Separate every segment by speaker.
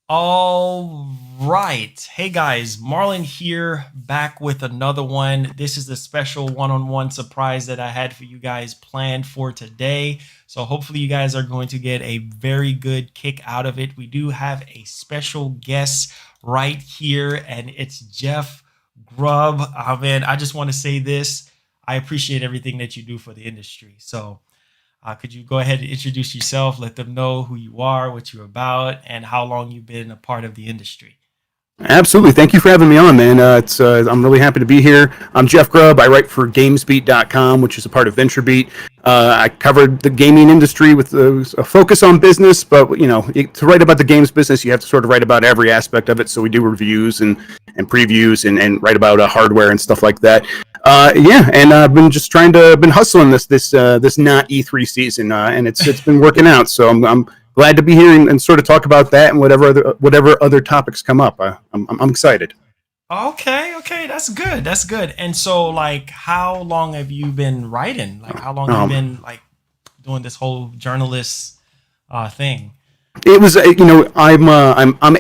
Speaker 1: All right. Hey guys, Marlon here, back with another one. This is the special one-on-one surprise that I had for you guys planned for today. So hopefully you guys are going to get a very good kick out of it. We do have a special guest right here, and it's Jeff Grubb. Oh man, I just want to say this. I appreciate everything that you do for the industry. So could you go ahead and introduce yourself, let them know who you are, what you're about, and how long you've been a part of the industry?
Speaker 2: Absolutely. Thank you for having me on, man. I'm really happy to be here. I'm Jeff Grubb. I write for GamesBeat.com, which is a part of VentureBeat. I covered the gaming industry with a focus on business, but to write about the games business, you have to sort of write about every aspect of it. So we do reviews and previews and write about hardware and stuff like that. Yeah, and I've been just been hustling this not E3 season, and it's been working out. So I'm glad to be here and sort of talk about that and whatever other topics come up. I'm excited.
Speaker 1: Okay, that's good. That's good. And so, like, how long have you been writing? Like, how long have you
Speaker 2: Um,
Speaker 1: been like doing this whole journalist thing?
Speaker 2: it was I'm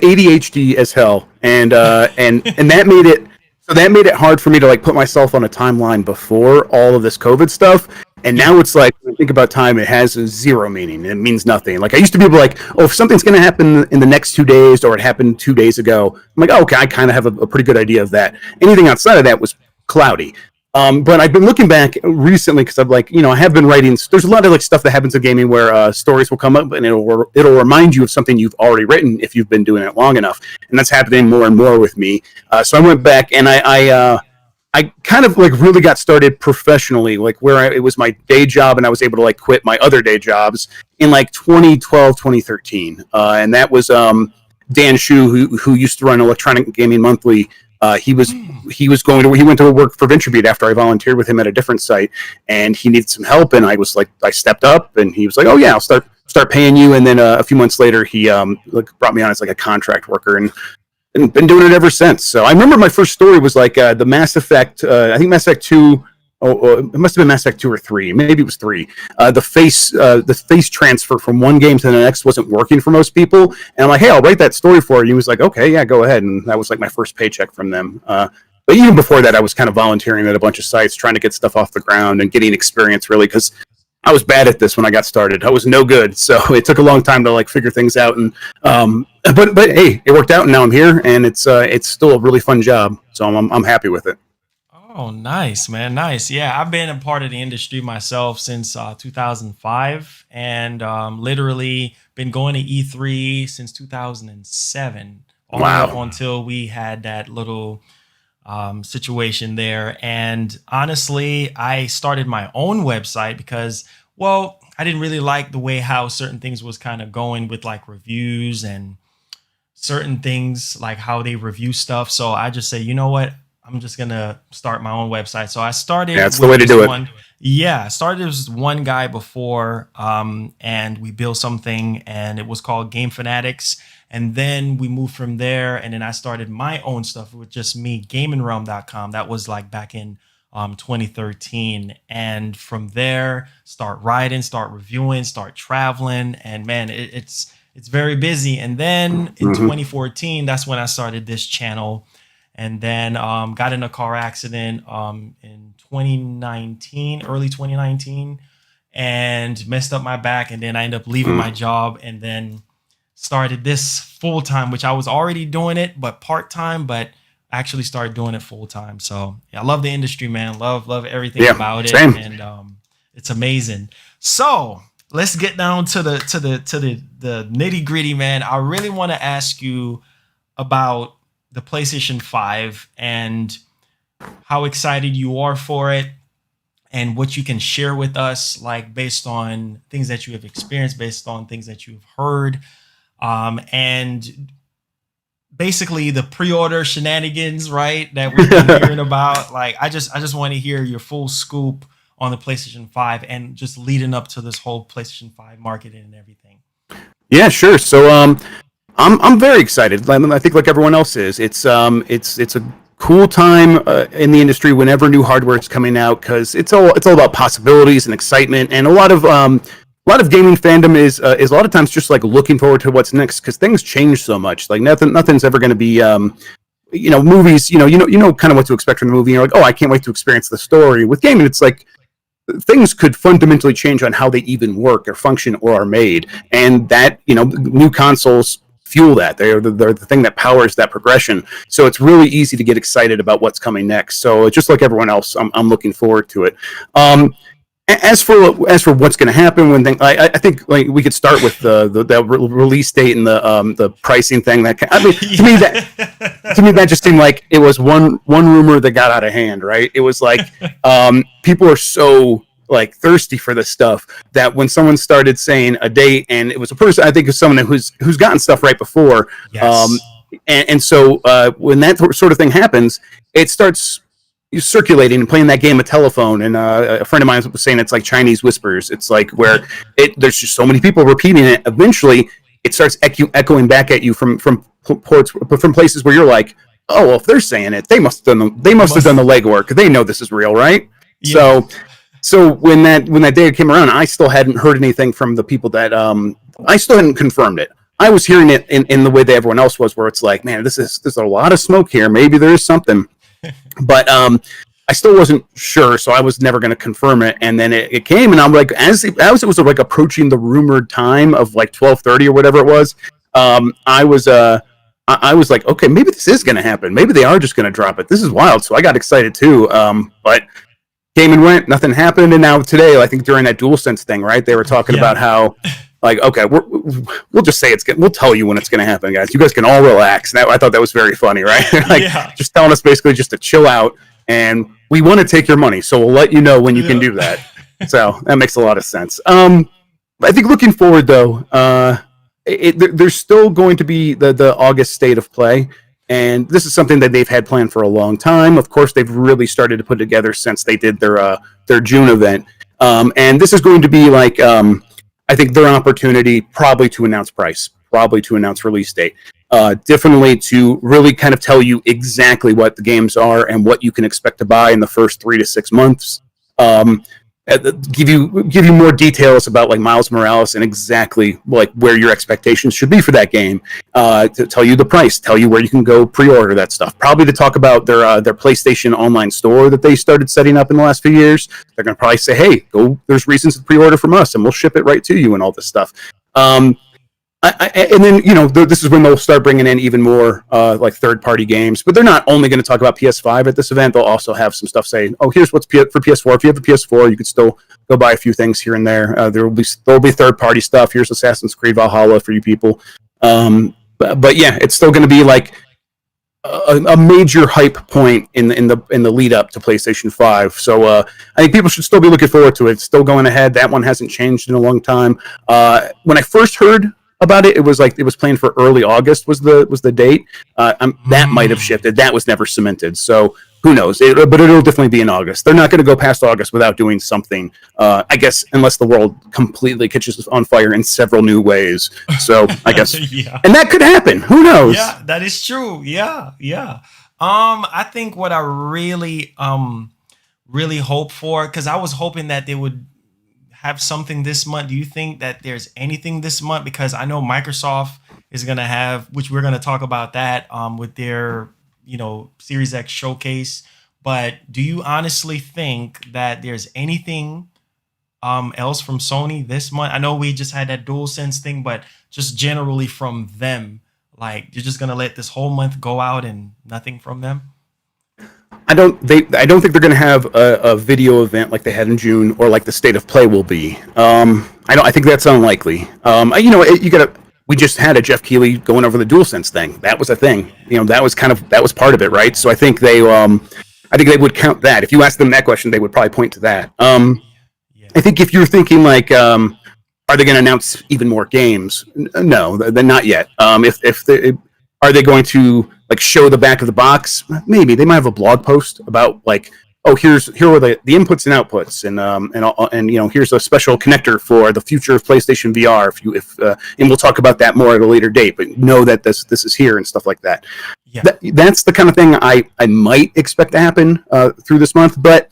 Speaker 2: ADHD as hell, and that made it hard for me to like put myself on a timeline before all of this COVID stuff. And
Speaker 1: Yeah.
Speaker 2: now it's like when I think about time, it has zero meaning. It means nothing. Like I used to be able to like, oh, if something's going to happen in the next 2 days or it happened 2 days ago, I'm like, oh, okay, I kind of have a pretty good idea of that. Anything outside of that was cloudy. But I've been looking back recently because I'm like, I have been writing. There's a lot of like stuff that happens in gaming where stories will come up and it'll remind you of something you've already written if you've been doing it long enough, and that's happening more and more with me. So I went back and I kind of like really got started professionally, like it was my day job, and I was able to like quit my other day jobs in like 2012, 2013, and that was Dan Shu, who used to run Electronic Gaming Monthly. He was
Speaker 1: Hmm.
Speaker 2: he went to work for VentureBeat after I volunteered with him at a different site, and he needed some help, and I stepped up, and he was like, oh yeah, I'll start paying you, and then a few months later he like brought me on as like a contract worker, and been doing it ever since. So I remember my first story was like the Mass Effect. I think Mass Effect 2. Oh, it must have been Mass Effect 2 or 3. Maybe it was 3. The face transfer from one game to the next wasn't working for most people, and I'm like, hey, I'll write that story for you. And he was like, okay, yeah, go ahead. And that was like my first paycheck from them. But even before that, I was kind of volunteering at a bunch of sites, trying to get stuff off the ground and getting experience, really, because I was bad at this when I got started. I was no good, so it took a long time to like figure things out. And but hey, it worked out, and now I'm here, and it's still a really fun job. So I'm happy with it.
Speaker 1: Oh, nice, man. Nice. Yeah, I've been a part of the industry myself since 2005, and literally been going to E3 since 2007, all the way up
Speaker 2: Wow.
Speaker 1: until we had that little situation there. And honestly, I started my own website because, well, I didn't really like the way how certain things was kind of going with like reviews and certain things, like how they review stuff. So I just say, you know what? I'm just gonna start my own website. So I
Speaker 2: Yeah,
Speaker 1: started
Speaker 2: that's the
Speaker 1: with
Speaker 2: way to
Speaker 1: this
Speaker 2: do it.
Speaker 1: one. Yeah, I started with one guy before, and we built something, and it was called Game Fanatics. And then we moved from there, and then I started my own stuff with just me, GamingRealm.com. That was like back in 2013, and from there, start writing, start reviewing, start traveling, and man, it's very busy. And then in
Speaker 2: Hmm.
Speaker 1: 2014, that's when I started this channel, and then got in a car accident in 2019, early 2019, and messed up my back. And then I ended up leaving my job, and then started this full time, which I was already doing it, but part time, but actually started doing it full time. So yeah, I love the industry, man. Love everything
Speaker 2: Yeah,
Speaker 1: about it,
Speaker 2: same.
Speaker 1: and it's amazing. So let's get down to the nitty gritty, man. I really want to ask you about the PlayStation 5 and how excited you are for it, and what you can share with us, like based on things that you have experienced, based on things that you've heard, and basically the pre-order shenanigans, right? That we've been hearing about. Like, I just want to hear your full scoop on the PlayStation 5 and just leading up to this whole PlayStation 5 marketing and everything.
Speaker 2: Yeah, sure. So I'm very excited. I think like everyone else is. It's a cool time in the industry whenever new hardware is coming out because it's all about possibilities and excitement and a lot of a lot of gaming fandom is a lot of times just like looking forward to what's next because things change so much. Like nothing's ever going to be movies. You know kind of what to expect from the movie. You're like, oh, I can't wait to experience the story. With gaming, it's like things could fundamentally change on how they even work or function or are made, and that new consoles fuel that. They're the thing that powers that progression. So it's really easy to get excited about what's coming next. So just like everyone else, I'm looking forward to it. As for what's going to happen when things, I think like we could start with the release date and the pricing thing. To me that just seemed like it was one rumor that got out of hand. Right? It was like people are so like thirsty for this stuff that when someone started saying a date and it was a person, I think it's someone who's gotten stuff right before.
Speaker 1: Yes.
Speaker 2: So when that sort of thing happens, it starts circulating and playing that game of telephone. And a friend of mine was saying it's like Chinese whispers. It's like where there's just so many people repeating it. Eventually, it starts echoing back at you from places where you're like, oh, well, if they're saying it, they must have done the legwork. They know this is real, right? Yeah. So when that day came around, I still hadn't heard anything from the people that I still hadn't confirmed it. I was hearing it in the way that everyone else was, where it's like, man, there's a lot of smoke here. Maybe there is something, but I still wasn't sure, so I was never going to confirm it. And then it came, and I'm like, as it was like approaching the rumored time of like 12:30 or whatever it was, I was like, okay, maybe this is going to happen. Maybe they are just going to drop it. This is wild. So I got excited too. But came and went, nothing happened. And now today, I think during that DualSense thing, right, they were talking about how, like, okay, we'll just say we'll tell you when it's going to happen, guys. You guys can all relax. And I thought that was very funny, right? Just telling us basically just to chill out, and we want to take your money, so we'll let you know when you can do that. So that makes a lot of sense. I think looking forward though, there's still going to be the August state of play. And this is something that they've had planned for a long time. Of course, they've really started to put together since they did their June event. And this is going to be like, I think, their opportunity probably to announce price, probably to announce release date, definitely to really kind of tell you exactly what the games are and what you can expect to buy in the first 3 to 6 months. Give you more details about like Miles Morales and exactly like where your expectations should be for that game. To tell you the price, tell you where you can go pre-order that stuff. Probably to talk about their PlayStation online store that they started setting up in the last few years. They're going to probably say, hey, go. There's reasons to pre-order from us, and we'll ship it right to you and all this stuff. And then this is when they'll start bringing in even more like third-party games. But they're not only going to talk about PS5 at this event. They'll also have some stuff saying, "Oh, here's what's for PS4. If you have a PS4, you could still go buy a few things here and there. There'll be third-party stuff. Here's Assassin's Creed Valhalla for you people." But yeah, it's still going to be like a major hype point in the lead up to PlayStation 5. So I think people should still be looking forward to it. It's still going ahead. That one hasn't changed in a long time. When I first heard about it, it was like it was planned for early August was the date. That might have shifted. That was never cemented. So who knows? But it'll definitely be in August. They're not going to go past August without doing something. I guess unless the world completely catches on fire in several new ways. So I guess, and that could happen. Who knows?
Speaker 1: Yeah, that is true. Yeah. I think what I really hope for, because I was hoping that they would have something this month. Do you think that there's anything this month? Because I know Microsoft is going to have, which we're going to talk about that with their, Series X showcase. But do you honestly think that there's anything else from Sony this month? I know we just had that DualSense thing, but just generally from them, like you're just going to let this whole month go out and nothing from them?
Speaker 2: I don't think they're going to have a video event like they had in June, or like the state of play will be. I think that's unlikely. We just had a Jeff Keighley going over the DualSense thing. That was a thing. That was part of it, right? So I think they would count that. If you asked them that question, they would probably point to that. I think if you're thinking like, are they going to announce even more games? No, they're not yet. Are they going to like show the back of the box? Maybe they might have a blog post about like, oh, here are the inputs and outputs, and here's a special connector for the future of PlayStation VR. And we'll talk about that more at a later date. But know that this is here and stuff like that. Yeah. That's the kind of thing I might expect to happen through this month. But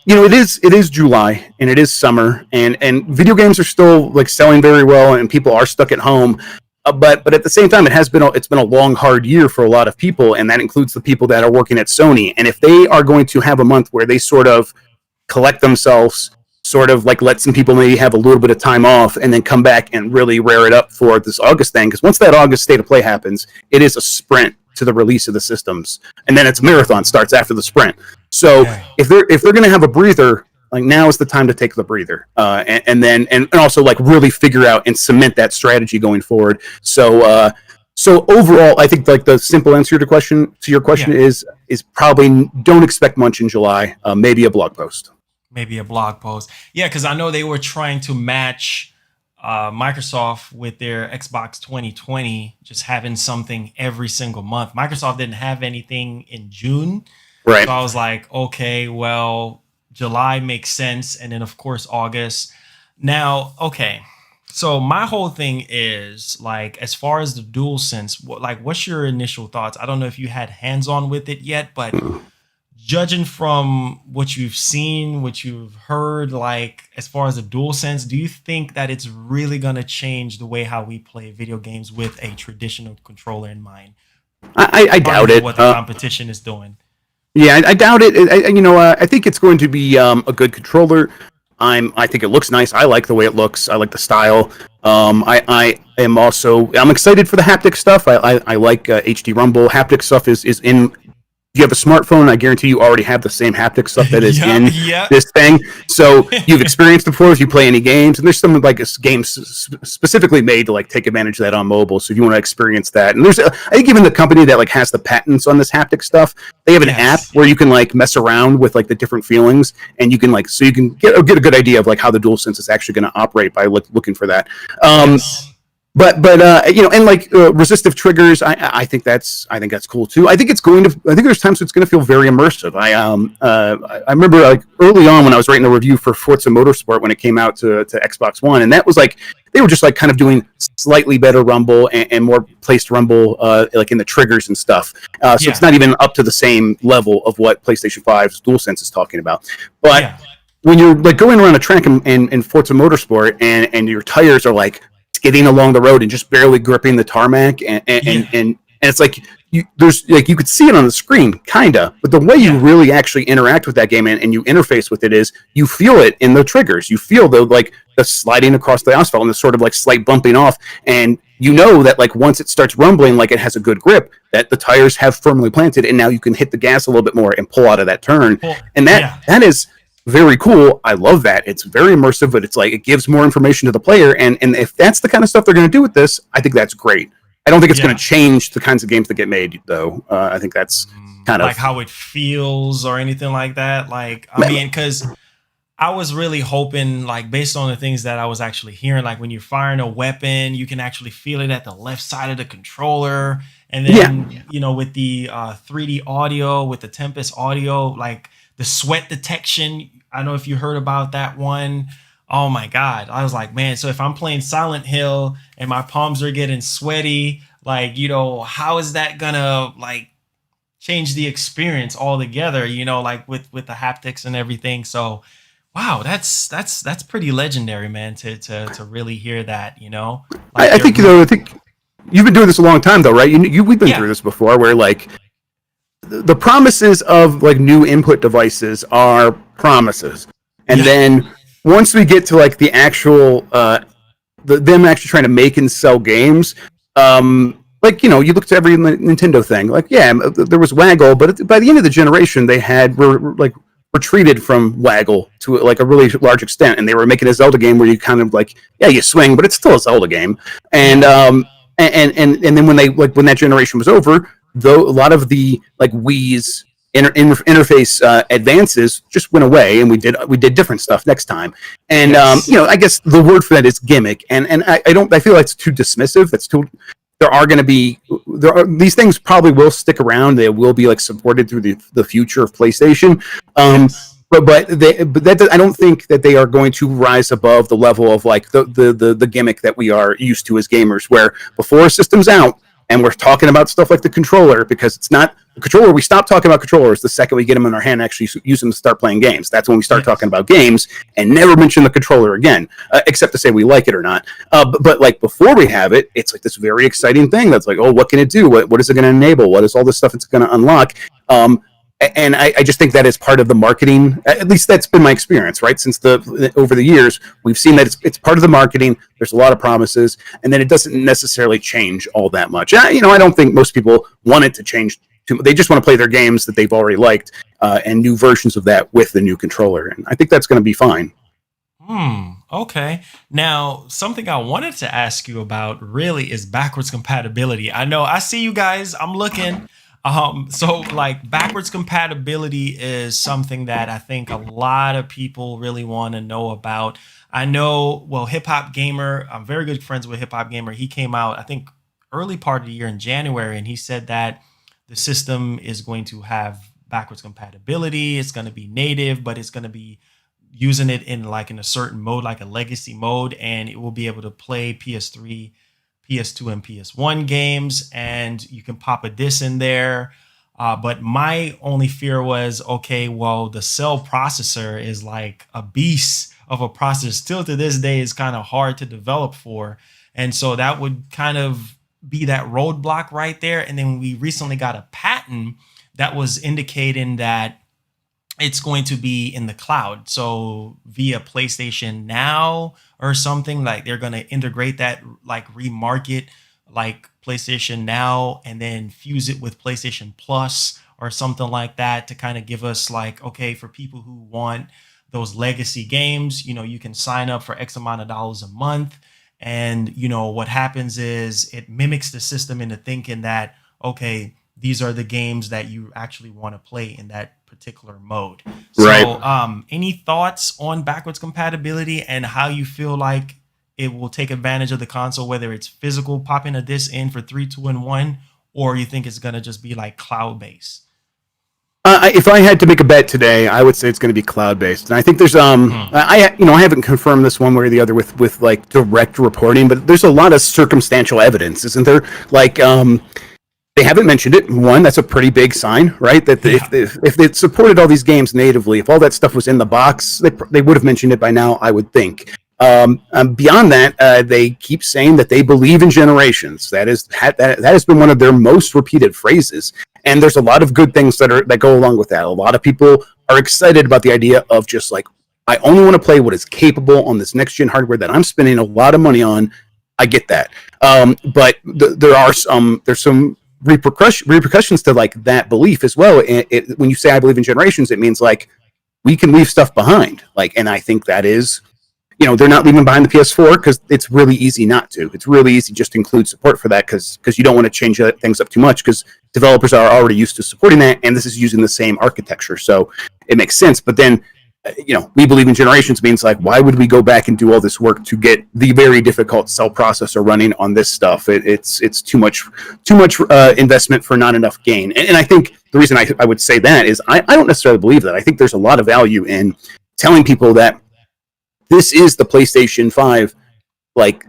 Speaker 2: It is July and it is summer, and video games are still like selling very well, and people are stuck at home. But at the same time, it's been a long, hard year for a lot of people, and that includes the people that are working at Sony. And if they are going to have a month where they sort of collect themselves, sort of like let some people maybe have a little bit of time off, and then come back and really rear it up for this August thing, because once that August state of play happens, it is a sprint to the release of the systems, and then it's a marathon starts after the sprint. So if they're going to have a breather, like now is the time to take the breather, and also like really figure out and cement that strategy going forward. So overall, I think like the simple answer to your question is probably don't expect much in July. Maybe a blog post.
Speaker 1: Maybe a blog post. Yeah, because I know they were trying to match Microsoft with their Xbox 2020, just having something every single month. Microsoft didn't have anything in June.
Speaker 2: Right.
Speaker 1: So I was like, okay, well, July makes sense. And then, of course, August. Now, okay. So my whole thing is, like, as far as the DualSense, what's your initial thoughts? I don't know if you had hands-on with it yet, but judging from what you've seen, what you've heard, like, as far as the DualSense, do you think that it's really going to change the way how we play video games with a traditional controller in mind?
Speaker 2: I doubt it.
Speaker 1: What the competition is doing.
Speaker 2: Yeah, I doubt it. I think it's going to be a good controller. I think it looks nice. I like the way it looks. I like the style. I'm excited for the haptic stuff. I like HD Rumble. Haptic stuff is in. If you have a smartphone, I guarantee you already have the same haptic stuff that is in this thing. So you've experienced it before if you play any games, and there's some like games specifically made to like take advantage of that on mobile. So if you want to experience that, and I think even the company that like has the patents on this haptic stuff, they have an app where you can like mess around with like the different feelings, and you can get a good idea of like how the DualSense is actually going to operate by looking for that. But and like resistive triggers, I think that's cool too. I think there's times it's going to feel very immersive. I remember like early on when I was writing a review for Forza Motorsport when it came out to Xbox One, and that was like they were just like kind of doing slightly better rumble and more placed rumble like in the triggers and stuff. So it's not even up to the same level of what PlayStation 5's DualSense is talking about. But when you're like going around a track in Forza Motorsport and your tires are like skidding along the road and just barely gripping the tarmac, and it's like you could see it on the screen, kinda, but the way you really actually interact with that game and you interface with it is you feel it in the triggers. You feel the sliding across the asphalt and the sort of like slight bumping off, and you know that like once it starts rumbling, like it has a good grip, that the tires have firmly planted, and now you can hit the gas a little bit more and pull out of that turn, and that is very cool. I love that. It's very immersive, but it's like it gives more information to the player. And if that's the kind of stuff they're going to do with this, I think that's great. I don't think it's going to change the kinds of games that get made, though. I think that's kind of
Speaker 1: like how it feels or anything like that. Like, I mean, because I was really hoping, like, based on the things that I was actually hearing, like when you're firing a weapon, you can actually feel it at the left side of the controller. And then, with the 3D audio, with the Tempest audio, like, the sweat detection, I don't know if you heard about that one. Oh my God. I was like, man, so if I'm playing Silent Hill and my palms are getting sweaty, like, how is that gonna like change the experience altogether, like with the haptics and everything. So wow, that's pretty legendary, man, to really hear that, Like
Speaker 2: I think you've been doing this a long time though, right? We've been through this before where like the promises of like new input devices are promises, and then once we get to like the actual them actually trying to make and sell games, like you look to every Nintendo thing, like there was Waggle, but by the end of the generation they were retreated from Waggle to like a really large extent, and they were making a Zelda game where you kind of like you swing, but it's still a Zelda game, and then when that generation was over, though a lot of the like Wii's interface advances just went away, and we did different stuff next time. And I guess the word for that is gimmick, and I feel like it's too dismissive. These things probably will stick around. They will be like supported through the future of PlayStation. But I don't think that they are going to rise above the level of like the gimmick that we are used to as gamers, where before a system's out and we're talking about stuff like the controller, because it's not the controller. We stop talking about controllers the second we get them in our hand and actually use them to start playing games. That's when we start talking about games and never mention the controller again, except to say we like it or not. But like before we have it, it's like this very exciting thing that's like, oh, what can it do? What is it going to enable? What is all this stuff it's going to unlock? And I just think that is part of the marketing. At least that's been my experience, right? Since over the years, we've seen that it's part of the marketing. There's a lot of promises, and then it doesn't necessarily change all that much. I don't think most people want it to change too much. They just want to play their games that they've already liked, and new versions of that with the new controller. And I think that's going to be fine.
Speaker 1: Okay. Now, something I wanted to ask you about really is backwards compatibility. I know I see you guys. I'm looking. So like backwards compatibility is something that I think a lot of people really want to know about. I know, well, Hip Hop Gamer, I'm very good friends with Hip Hop Gamer. He came out, I think, early part of the year in January, and he said that the system is going to have backwards compatibility. It's going to be native, but it's going to be using it in a certain mode, like a legacy mode, and it will be able to play PS3, PS2 and PS1 games, and you can pop a disc in there. But my only fear was, okay, well, the cell processor is like a beast of a processor. Still to this day is kind of hard to develop for. And so that would kind of be that roadblock right there. And then we recently got a patent that was indicating that it's going to be in the cloud. So via PlayStation Now or something, like they're going to integrate that, like remarket like PlayStation Now and then fuse it with PlayStation Plus or something like that to kind of give us like, okay, for people who want those legacy games, you can sign up for X amount of dollars a month. And, what happens is it mimics the system into thinking that, okay, these are the games that you actually want to play in that particular mode. So,
Speaker 2: Right.
Speaker 1: Any thoughts on backwards compatibility and how you feel like it will take advantage of the console, whether it's physical popping a disc in for 3, 2, and 1, or you think it's going to just be like cloud based?
Speaker 2: If I had to make a bet today, I would say it's going to be cloud based. And I think there's I haven't confirmed this one way or the other with like direct reporting, but there's a lot of circumstantial evidence, isn't there? Like they haven't mentioned it. One, that's a pretty big sign, right? That if they supported all these games natively, if all that stuff was in the box, they would have mentioned it by now, I would think. Beyond that, they keep saying that they believe in generations. That has been one of their most repeated phrases. And there's a lot of good things that go along with that. A lot of people are excited about the idea of just like, I only want to play what is capable on this next gen hardware that I'm spending a lot of money on. I get that, but there's some repercussions to like that belief as well. When you say I believe in generations, it means like we can leave stuff behind. Like, and I think that is, they're not leaving behind the PS4 because it's really easy not to. It's really easy just to include support for that because you don't want to change things up too much because developers are already used to supporting that, and this is using the same architecture, so it makes sense. But then, we believe in generations means like, why would we go back and do all this work to get the very difficult cell processor running on this stuff? It's too much investment for not enough gain. And I think the reason I would say that is I don't necessarily believe that. I think there's a lot of value in telling people that this is the PlayStation 5, like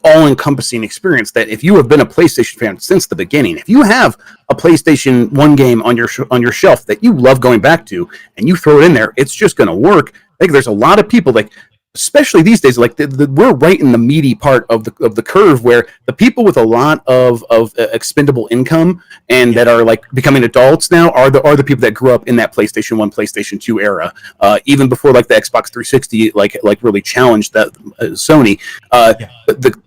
Speaker 2: all-encompassing experience. That if you have been a PlayStation fan since the beginning, if you have a PlayStation 1 game on your shelf that you love going back to, and you throw it in there, it's just going to work. I think there's a lot of people, like especially these days, like we're right in the meaty part of the curve where the people with a lot of expendable income and that are like becoming adults now are the people that grew up in that PlayStation 1, PlayStation 2 era, even before like the Xbox 360 like really challenged that Sony.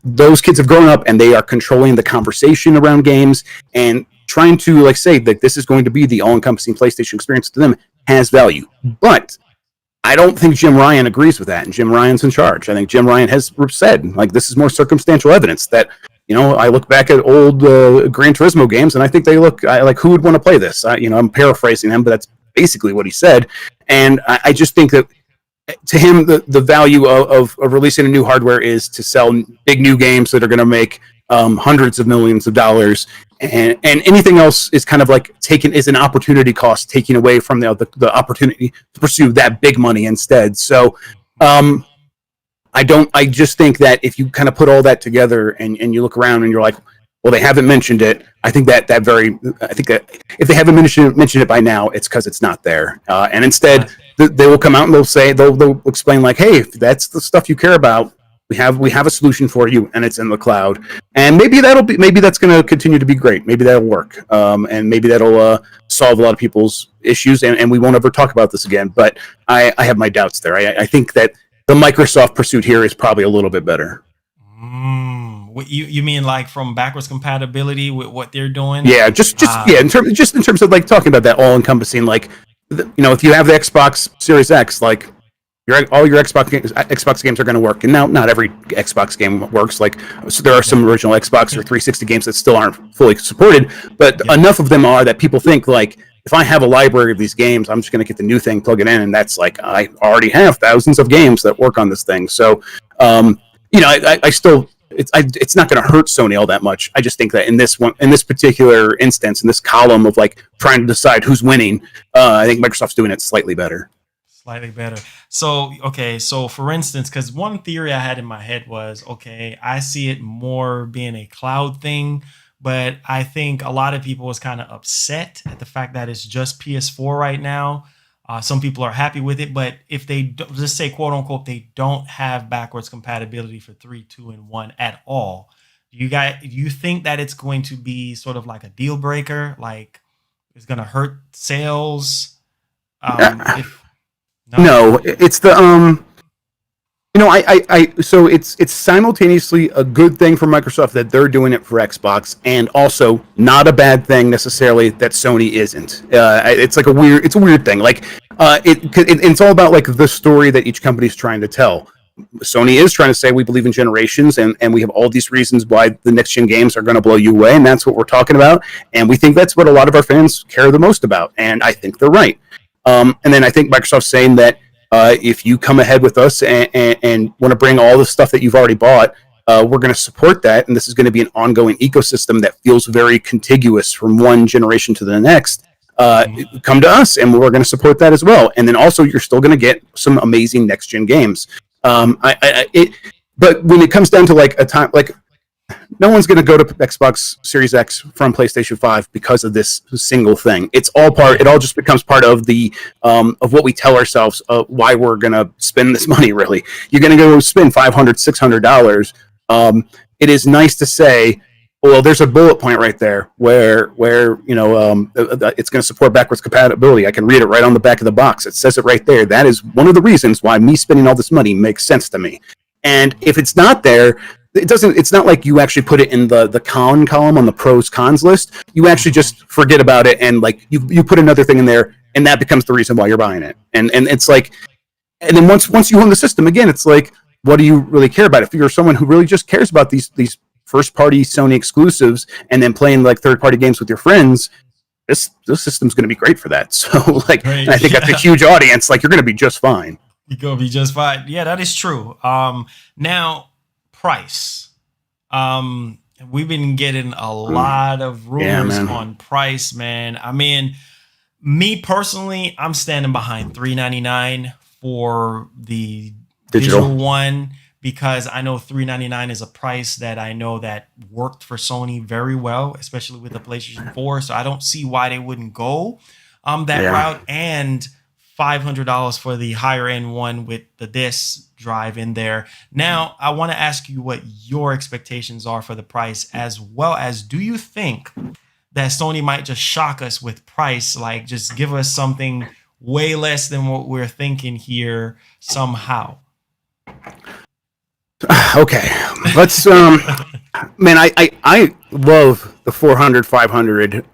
Speaker 2: Those kids have grown up and they are controlling the conversation around games and trying to like say that this is going to be the all-encompassing PlayStation experience to them has value, but I don't think Jim Ryan agrees with that, and Jim Ryan's in charge. I think Jim Ryan has said, like, this is more circumstantial evidence that, I look back at old Gran Turismo games, and I think they look like, who would want to play this? I'm paraphrasing him, but that's basically what he said. And I just think that, to him, the value of releasing a new hardware is to sell big new games that are going to make hundreds of millions of dollars, and anything else is kind of like is an opportunity cost, taking away from the opportunity to pursue that big money instead. So I just think that if you kind of put all that together and you look around and you're like, Well, they haven't mentioned it. I think that if they haven't mentioned it by now, it's because it's not there. And instead, they will come out and they'll explain like, hey, if that's the stuff you care about, we have a solution for you, and it's in the cloud. And maybe that's going to continue to be great. Maybe that'll work, and maybe that'll solve a lot of people's issues, and we won't ever talk about this again. But I have my doubts there. I think that the Microsoft pursuit here is probably a little bit better.
Speaker 1: What you mean like from backwards compatibility with what they're doing?
Speaker 2: Yeah, in terms of like talking about that all encompassing, like if you have the Xbox Series X, like all your Xbox games are going to work. And now not every Xbox game works. Like, so there are some original Xbox or 360 games that still aren't fully supported, but enough of them are that people think like, if I have a library of these games, I'm just going to get the new thing, plug it in, and that's like, I already have thousands of games that work on this thing. So, I still, it's not going to hurt Sony all that much. I just think that in this particular instance, in this column of like trying to decide who's winning, I think Microsoft's doing it slightly better.
Speaker 1: Slightly better. So, okay. So for instance, because one theory I had in my head was, okay, I see it more being a cloud thing, but I think a lot of people was kind of upset at the fact that it's just PS4 right now. Some people are happy with it, but if they just say quote unquote, they don't have backwards compatibility for 3, 2, and 1 at all. Do you think that it's going to be sort of like a deal breaker? Like it's going to hurt sales?
Speaker 2: No, it's the so it's simultaneously a good thing for Microsoft that they're doing it for Xbox, and also not a bad thing necessarily that Sony isn't. It's like it's a weird thing. Like it's all about like the story that each company is trying to tell. Sony is trying to say we believe in generations, and we have all these reasons why the next gen games are going to blow you away, and that's what we're talking about. And we think that's what a lot of our fans care the most about, and I think they're right. And then I think Microsoft's saying that if you come ahead with us and want to bring all the stuff that you've already bought, we're going to support that. And this is going to be an ongoing ecosystem that feels very contiguous from one generation to the next. Come to us, and we're going to support that as well. And then also, you're still going to get some amazing next-gen games. But when it comes down to like a time, like no one's going to go to Xbox Series X from PlayStation 5 because of this single thing. It all just becomes part of the of what we tell ourselves why we're going to spend this money. Really, you're going to go spend $500, $600. It is nice to say, well, there's a bullet point right there where it's going to support backwards compatibility. I can read it right on the back of the box. It says it right there. That is one of the reasons why me spending all this money makes sense to me. And if it's not there, it's not like you actually put it in the con column on the pros cons list. You actually just forget about it, and like you put another thing in there, and that becomes the reason why you're buying it. And it's like, and then once you own the system again, it's like, what do you really care about? If you're someone who really just cares about these first party Sony exclusives and then playing like third party games with your friends, this system's going to be great for that. So like, and I think that's a huge audience. Like, you're going to be just fine.
Speaker 1: You're going to be just fine. Yeah, that is true. Now, price. We've been getting a lot of rumors on price, man. I mean, me personally, I'm standing behind $399 for the digital one, because I know $399 is a price that I know that worked for Sony very well, especially with the PlayStation 4. So I don't see why they wouldn't go that route. And $500 for the higher end one with the disk drive in there. Now, I want to ask you what your expectations are for the price, as well as, do you think that Sony might just shock us with price, like just give us something way less than what we're thinking here somehow?
Speaker 2: Okay, let's man, I love the 400 500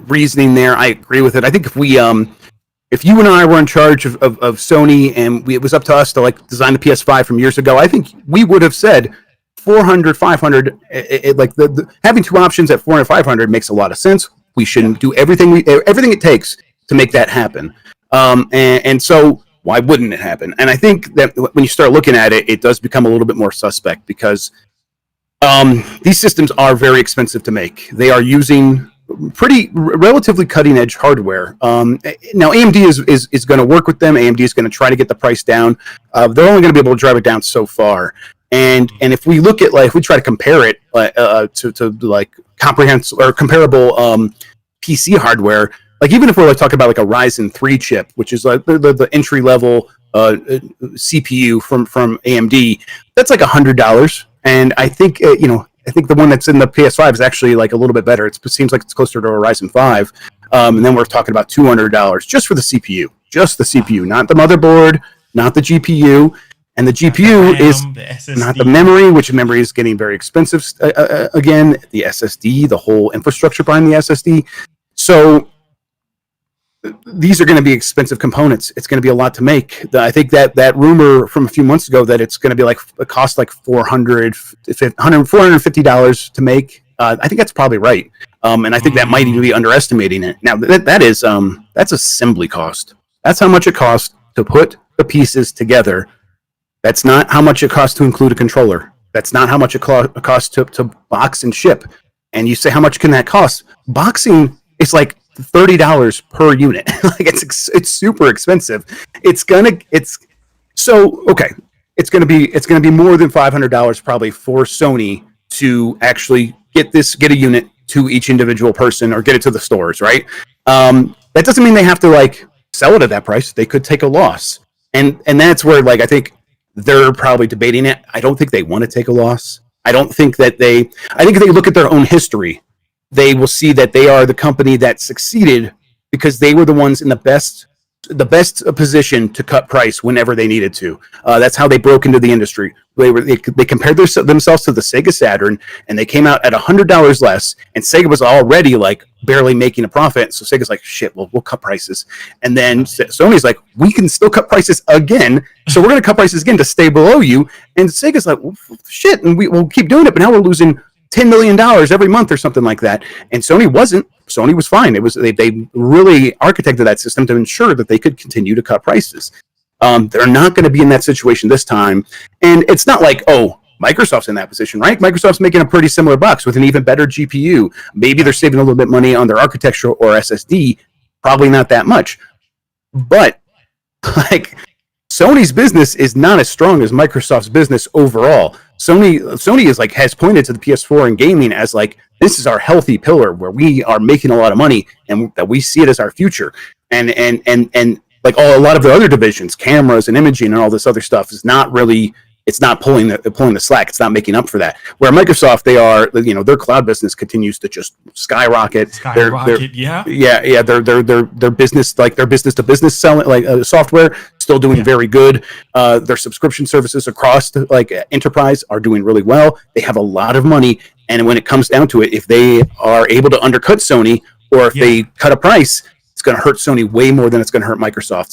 Speaker 2: reasoning there. I agree with it. I think if you and I were in charge of Sony, and it was up to us to like design the PS5 from years ago, I think we would have said 400 500. Like having two options at 400 500 makes a lot of sense. We shouldn't do everything it takes to make that happen. And so why wouldn't it happen? And I think that when you start looking at it, it does become a little bit more suspect, because these systems are very expensive to make. They are using relatively cutting edge hardware. Now AMD is going to work with them. AMD is going to try to get the price down. They're only going to be able to drive it down so far. And if we look at if we try to compare it to like comprehensive or comparable PC hardware, even if we're talking about a Ryzen 3 chip, which is the entry level CPU from AMD, that's $100. And I think I think the one that's in the PS5 is actually a little bit better. It seems like it's closer to a Ryzen 5. And then we're talking about $200 just for the CPU, not the motherboard, not the GPU. And the GPU is not the memory, which memory is getting very expensive again. The SSD, the whole infrastructure behind the SSD. So these are going to be expensive components. It's going to be a lot to make. I think that rumor from a few months ago that it's going to be cost $450 to make. I think that's probably right. And I think that might even be underestimating it. Now that's assembly cost. That's how much it costs to put the pieces together. That's not how much it costs to include a controller. That's not how much it costs to box and ship. And you say, how much can that cost? Boxing is $30 per unit. It's super expensive. It's gonna be more than $500 probably for Sony to actually get a unit to each individual person or get it to the stores, right? That doesn't mean they have to sell it at that price. They could take a loss, and that's where I think they're probably debating it. I don't think they want to take a loss. I think if they look at their own history, they will see that they are the company that succeeded because they were the ones in the best position to cut price whenever they needed to. That's how they broke into the industry. They compared themselves to the Sega Saturn, and they came out at $100 less. And Sega was already barely making a profit, so Sega's shit. Well, we'll cut prices. And then Sony's we can still cut prices again, so we're going to cut prices again to stay below you. And Sega's well, shit, and we'll keep doing it, but now we're losing $10 million every month or something like that. And Sony wasn't. Sony was fine. It was they really architected that system to ensure that they could continue to cut prices. They're not going to be in that situation this time. And it's not Microsoft's in that position, right? Microsoft's making a pretty similar box with an even better GPU. Maybe they're saving a little bit money on their architecture or SSD. Probably not that much. But Sony's business is not as strong as Microsoft's business overall. Sony has pointed to the PS4 and gaming as this is our healthy pillar where we are making a lot of money and that we see it as our future. And a lot of the other divisions, cameras and imaging and all this other stuff is not really. It's not pulling the slack. It's not making up for that. Where Microsoft, they are, their cloud business continues to just skyrocket. Their business, their business to business selling, software, still doing very good. Their subscription services across enterprise are doing really well. They have a lot of money, and when it comes down to it, if they are able to undercut Sony, or if they cut a price, it's going to hurt Sony way more than it's going to hurt Microsoft.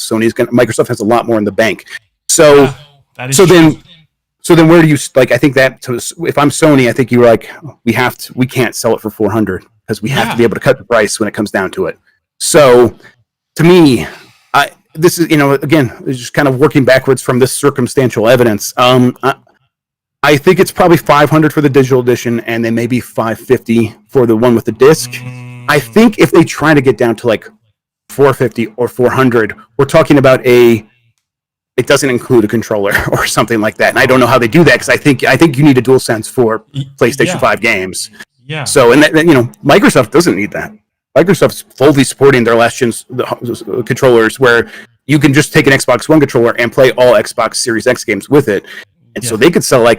Speaker 2: Microsoft has a lot more in the bank. So then where do you I think that if I'm Sony, I think you're we can't sell it for $400 because we have to be able to cut the price when it comes down to it. So to me, this is again, it's just kind of working backwards from this circumstantial evidence. I think it's probably $500 for the digital edition, and then maybe $550 for the one with the disc. I think if they try to get down to $450 or $400, we're talking about it doesn't include a controller or something like that. And I don't know how they do that because I think you need a DualSense for PlayStation 5 games. Yeah. So, and Microsoft doesn't need that. Microsoft's fully supporting their last gen controllers where you can just take an Xbox One controller and play all Xbox Series X games with it. And so they could sell if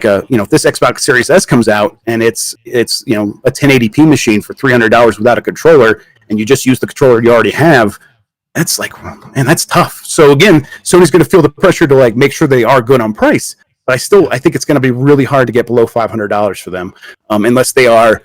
Speaker 2: this Xbox Series S comes out and it's a 1080p machine for $300 without a controller, and you just use the controller you already have, that's man, that's tough. So again, Sony's going to feel the pressure to make sure they are good on price. But I think it's going to be really hard to get below $500 for them, unless they're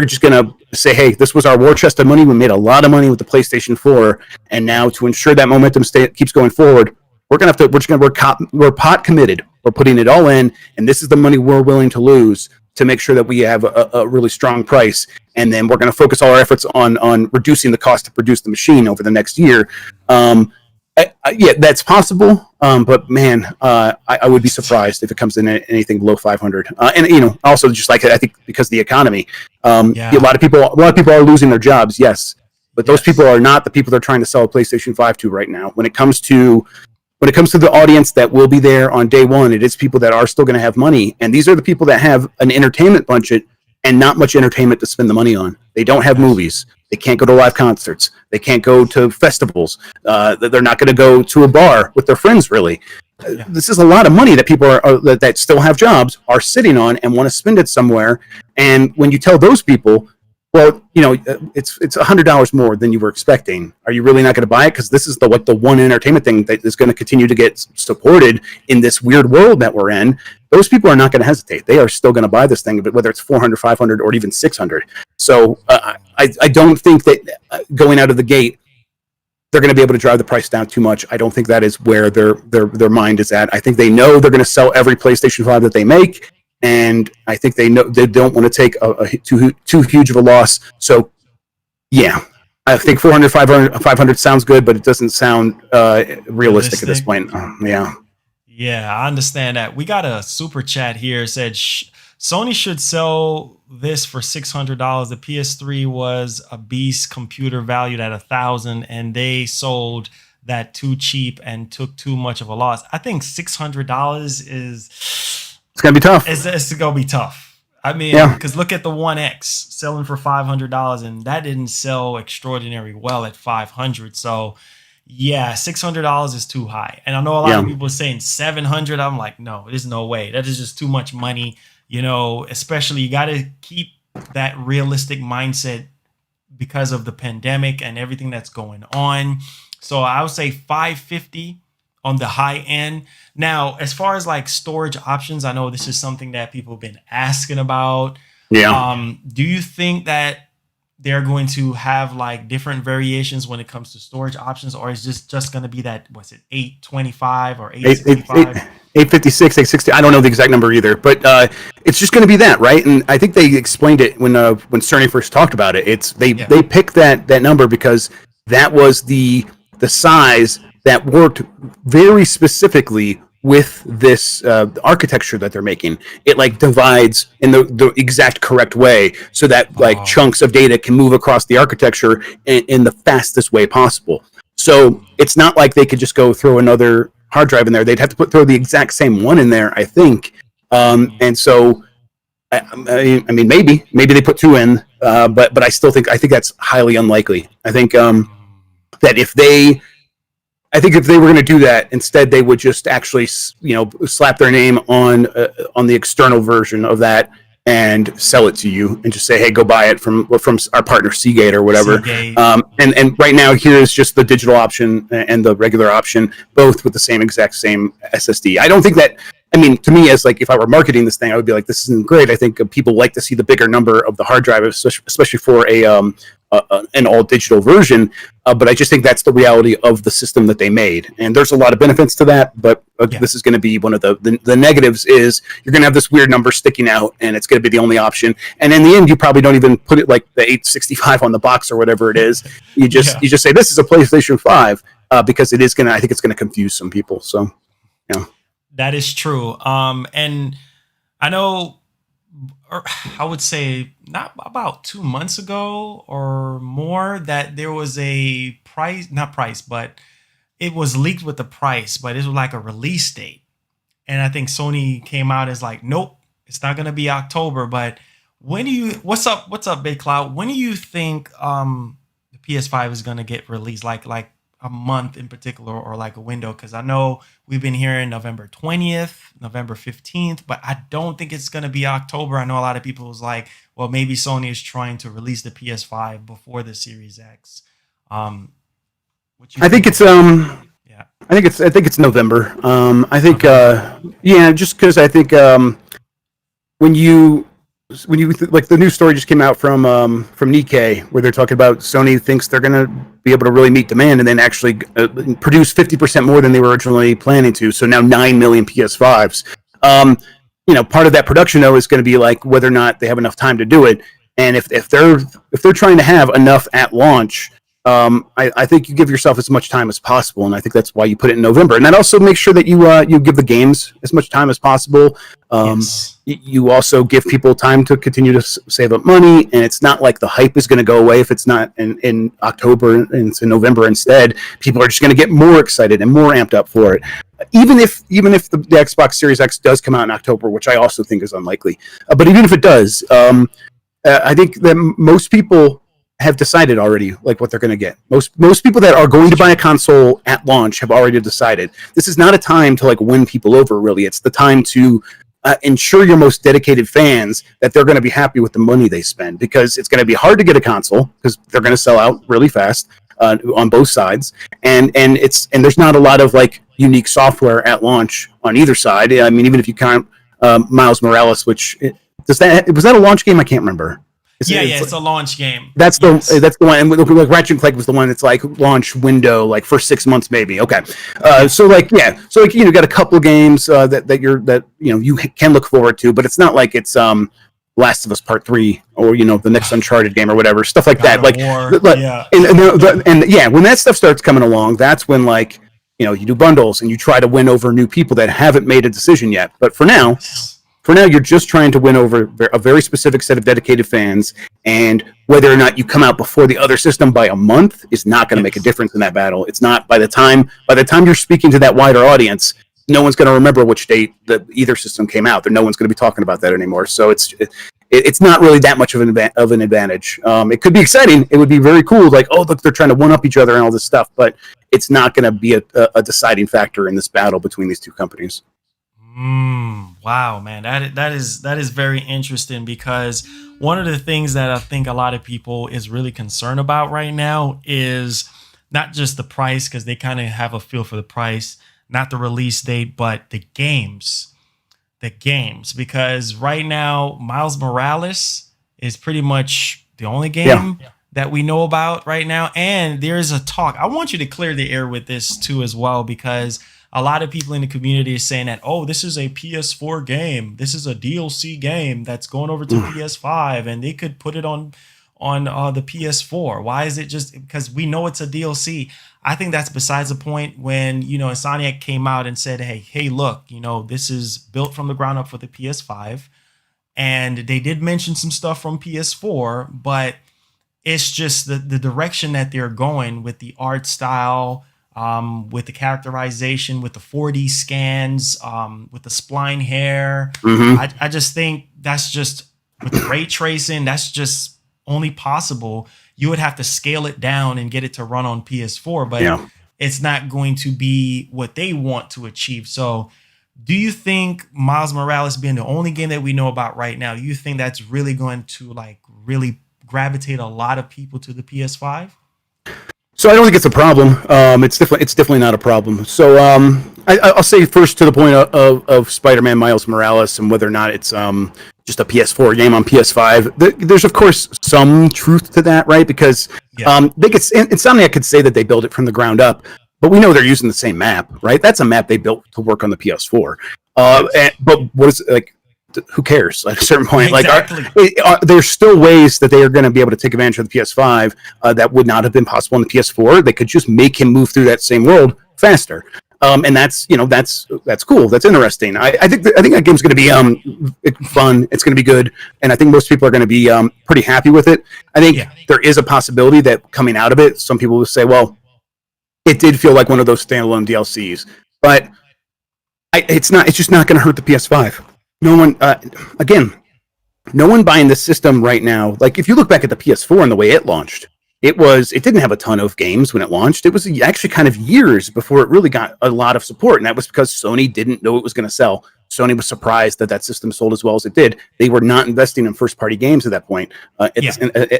Speaker 2: just going to say, hey, this was our war chest of money. We made a lot of money with the PlayStation 4, and now to ensure that momentum keeps going forward, we're pot committed. We're putting it all in, and this is the money we're willing to lose to make sure that we have a really strong price. And then we're going to focus all our efforts on reducing the cost to produce the machine over the next year. That's possible. But man, I would be surprised if it comes in anything below 500. And also just I think because of the economy, a lot of people are losing their jobs. Yes. But those people are not the people they're trying to sell a PlayStation 5 to right now. When it comes to when it comes to the audience that will be there on day one, it is people that are still going to have money. And these are the people that have an entertainment budget and not much entertainment to spend the money on. They don't have movies. They can't go to live concerts. They can't go to festivals. They're not going to go to a bar with their friends, really. This is a lot of money that people that still have jobs are sitting on and want to spend it somewhere. And when you tell those people, well, it's $100 more than you were expecting, are you really not going to buy it? Because this is the one entertainment thing that is going to continue to get supported in this weird world that we're in. Those people are not going to hesitate. They are still going to buy this thing, but whether it's 400, 500, or even 600. So I don't think that going out of the gate, they're going to be able to drive the price down too much. I don't think that is where their mind is at. I think they know they're going to sell every PlayStation 5 that they make, and I think they know they don't want to take too huge of a loss. So, yeah, I think 400, 500 sounds good, but it doesn't sound realistic at this point. Yeah.
Speaker 1: Yeah, I understand that. We got a super chat here. It said Sony should sell this for $600. The PS3 was a beast computer valued at $1,000, and they sold that too cheap and took too much of a loss. I think $600
Speaker 2: it's gonna be tough.
Speaker 1: It's gonna be tough. I mean, because look at the One X selling for $500, and that didn't sell extraordinarily well at $500. So. Yeah, $600 is too high. And I know a lot of people are saying $700. I'm like, no, there's no way. That is just too much money. Especially you got to keep that realistic mindset because of the pandemic and everything that's going on. So I would say $550 on the high end. Now, as far as like storage options, I know this is something that people have been asking about. Yeah. Do you think that they're going to have like different variations when it comes to storage options, or is this just going to be that, what's it, 825 or 865?
Speaker 2: 856, 860. I don't know the exact number either, but it's just going to be that, right? And I think they explained it when Cerny first talked about it. They picked that number because that was the size that worked very specifically with this architecture that they're making. It like divides in the exact correct way so that like chunks of data can move across the architecture in the fastest way possible. So it's not like they could just go throw another hard drive in there. They'd have to throw the exact same one in there, I think. And so I mean maybe they put two in, but I think that's highly unlikely. I think that if they were going to do that, instead they would just actually, slap their name on the external version of that and sell it to you, and just say, "Hey, go buy it from our partner Seagate or whatever." And right now, here's just the digital option and the regular option, both with the exact same SSD. I don't think that. I mean, to me, as like if I were marketing this thing, I would be like, "This isn't great." I think people like to see the bigger number of the hard drive, especially for an all digital version. But I just think that's the reality of the system that they made, and there's a lot of benefits to that. But this is going to be one of the negatives. Is you're going to have this weird number sticking out, and it's going to be the only option. And in the end, you probably don't even put it like the 865 on the box or whatever it is. You just say this is a PlayStation 5 because it is going to. I think it's going to confuse some people. So, yeah.
Speaker 1: That is true. And I know, or I would say not about 2 months ago or more, that there was a not price, but it was leaked with the price, but it was like a release date. And I think Sony came out as like, nope, it's not going to be October. But what's up, Big Cloud? When do you think the PS5 is going to get released? Like a month in particular, or like a window? Because I know we've been hearing November 20th, November 15th, but I don't think it's going to be October. I know a lot of people was like, well, maybe Sony is trying to release the PS5 before the Series X.
Speaker 2: I think it's November. I think just because I think when you like the new story just came out from Nikkei, where they're talking about Sony thinks they're going to be able to really meet demand and then actually produce 50% more than they were originally planning to. So now 9 million PS5s. Part of that production though is going to be like whether or not they have enough time to do it. And if they're trying to have enough at launch, I think you give yourself as much time as possible, and I think that's why you put it in November. And that also makes sure that you give the games as much time as possible.
Speaker 1: Yes.
Speaker 2: You also give people time to continue to save up money, and it's not like the hype is going to go away if it's not in October and it's in November instead. People are just going to get more excited and more amped up for it. Even if the Xbox Series X does come out in October, which I also think is unlikely, but even if it does, I think that most people have decided already like what they're going to get. Most people that are going to buy a console at launch have already decided. This is not a time to like win people over, really. It's the time to ensure your most dedicated fans that they're going to be happy with the money they spend, because it's going to be hard to get a console because they're going to sell out really fast on both sides, and there's not a lot of like unique software at launch on either side. I mean, even if you count Miles Morales, which was that a launch game? I can't remember.
Speaker 1: It's a launch game.
Speaker 2: That's the one. And like Ratchet and Clank was the one that's like launch window, like for 6 months maybe. Okay, so you got a couple of games that you can look forward to, but it's not like it's Last of Us Part 3 or the next Uncharted game or whatever, stuff like that. When that stuff starts coming along, that's when you do bundles and you try to win over new people that haven't made a decision yet. But for now, you're just trying to win over a very specific set of dedicated fans, and whether or not you come out before the other system by a month is not going to make a difference in that battle. It's not by the time you're speaking to that wider audience, no one's going to remember which date either system came out. No one's going to be talking about that anymore. So it's not really that much of an advantage. It could be exciting. It would be very cool. Like, oh, look, they're trying to one up each other and all this stuff, but it's not going to be a deciding factor in this battle between these two companies.
Speaker 1: Wow, man, that is very interesting, because one of the things that I think a lot of people is really concerned about right now is not just the price, because they kind of have a feel for the price, not the release date, but the games, because right now Miles Morales is pretty much the only game that we know about right now, and there's a talk. I want you to clear the air with this too as well, because a lot of people in the community are saying that, oh, this is a PS4 game. This is a DLC game that's going over to PS5, and they could put it on the PS4. Why is it just because we know it's a DLC? I think that's besides the point. When Insomniac came out and said, hey, look, this is built from the ground up for the PS5, and they did mention some stuff from PS4, but it's just the direction that they're going with the art style, with the characterization, with the 4D scans, with the spline hair. I just think that's just, with the ray tracing, that's just only possible. You would have to scale it down and get it to run on PS4, but it's not going to be what they want to achieve. So do you think Miles Morales being the only game that we know about right now, do you think that's really going to really gravitate a lot of people to the PS5?
Speaker 2: So I don't think it's a problem. It's definitely not a problem. So I'll say first to the point of Spider-Man Miles Morales and whether or not it's just a PS4 game on PS5. There's of course some truth to that, right? Because Insomniac could say that they built it from the ground up, but we know they're using the same map, right? That's a map they built to work on the PS4. But what is who cares at a certain point?
Speaker 1: Exactly.
Speaker 2: There's still ways that they are going to be able to take advantage of the PS5 that would not have been possible on the PS4. They could just make him move through that same world faster, and that's cool. That's interesting. I think that game's going to be fun. It's going to be good, and I think most people are going to be pretty happy with it. I think there is a possibility that coming out of it, some people will say, well, it did feel like one of those standalone DLCs, but it's not. It's just not going to hurt the PS5. No one, no one buying this system right now. Like if you look back at the PS4 and the way it launched, it didn't have a ton of games when it launched. It was actually kind of years before it really got a lot of support, and that was because Sony didn't know it was going to sell. Sony was surprised that system sold as well as it did. They were not investing in first-party games at that point, at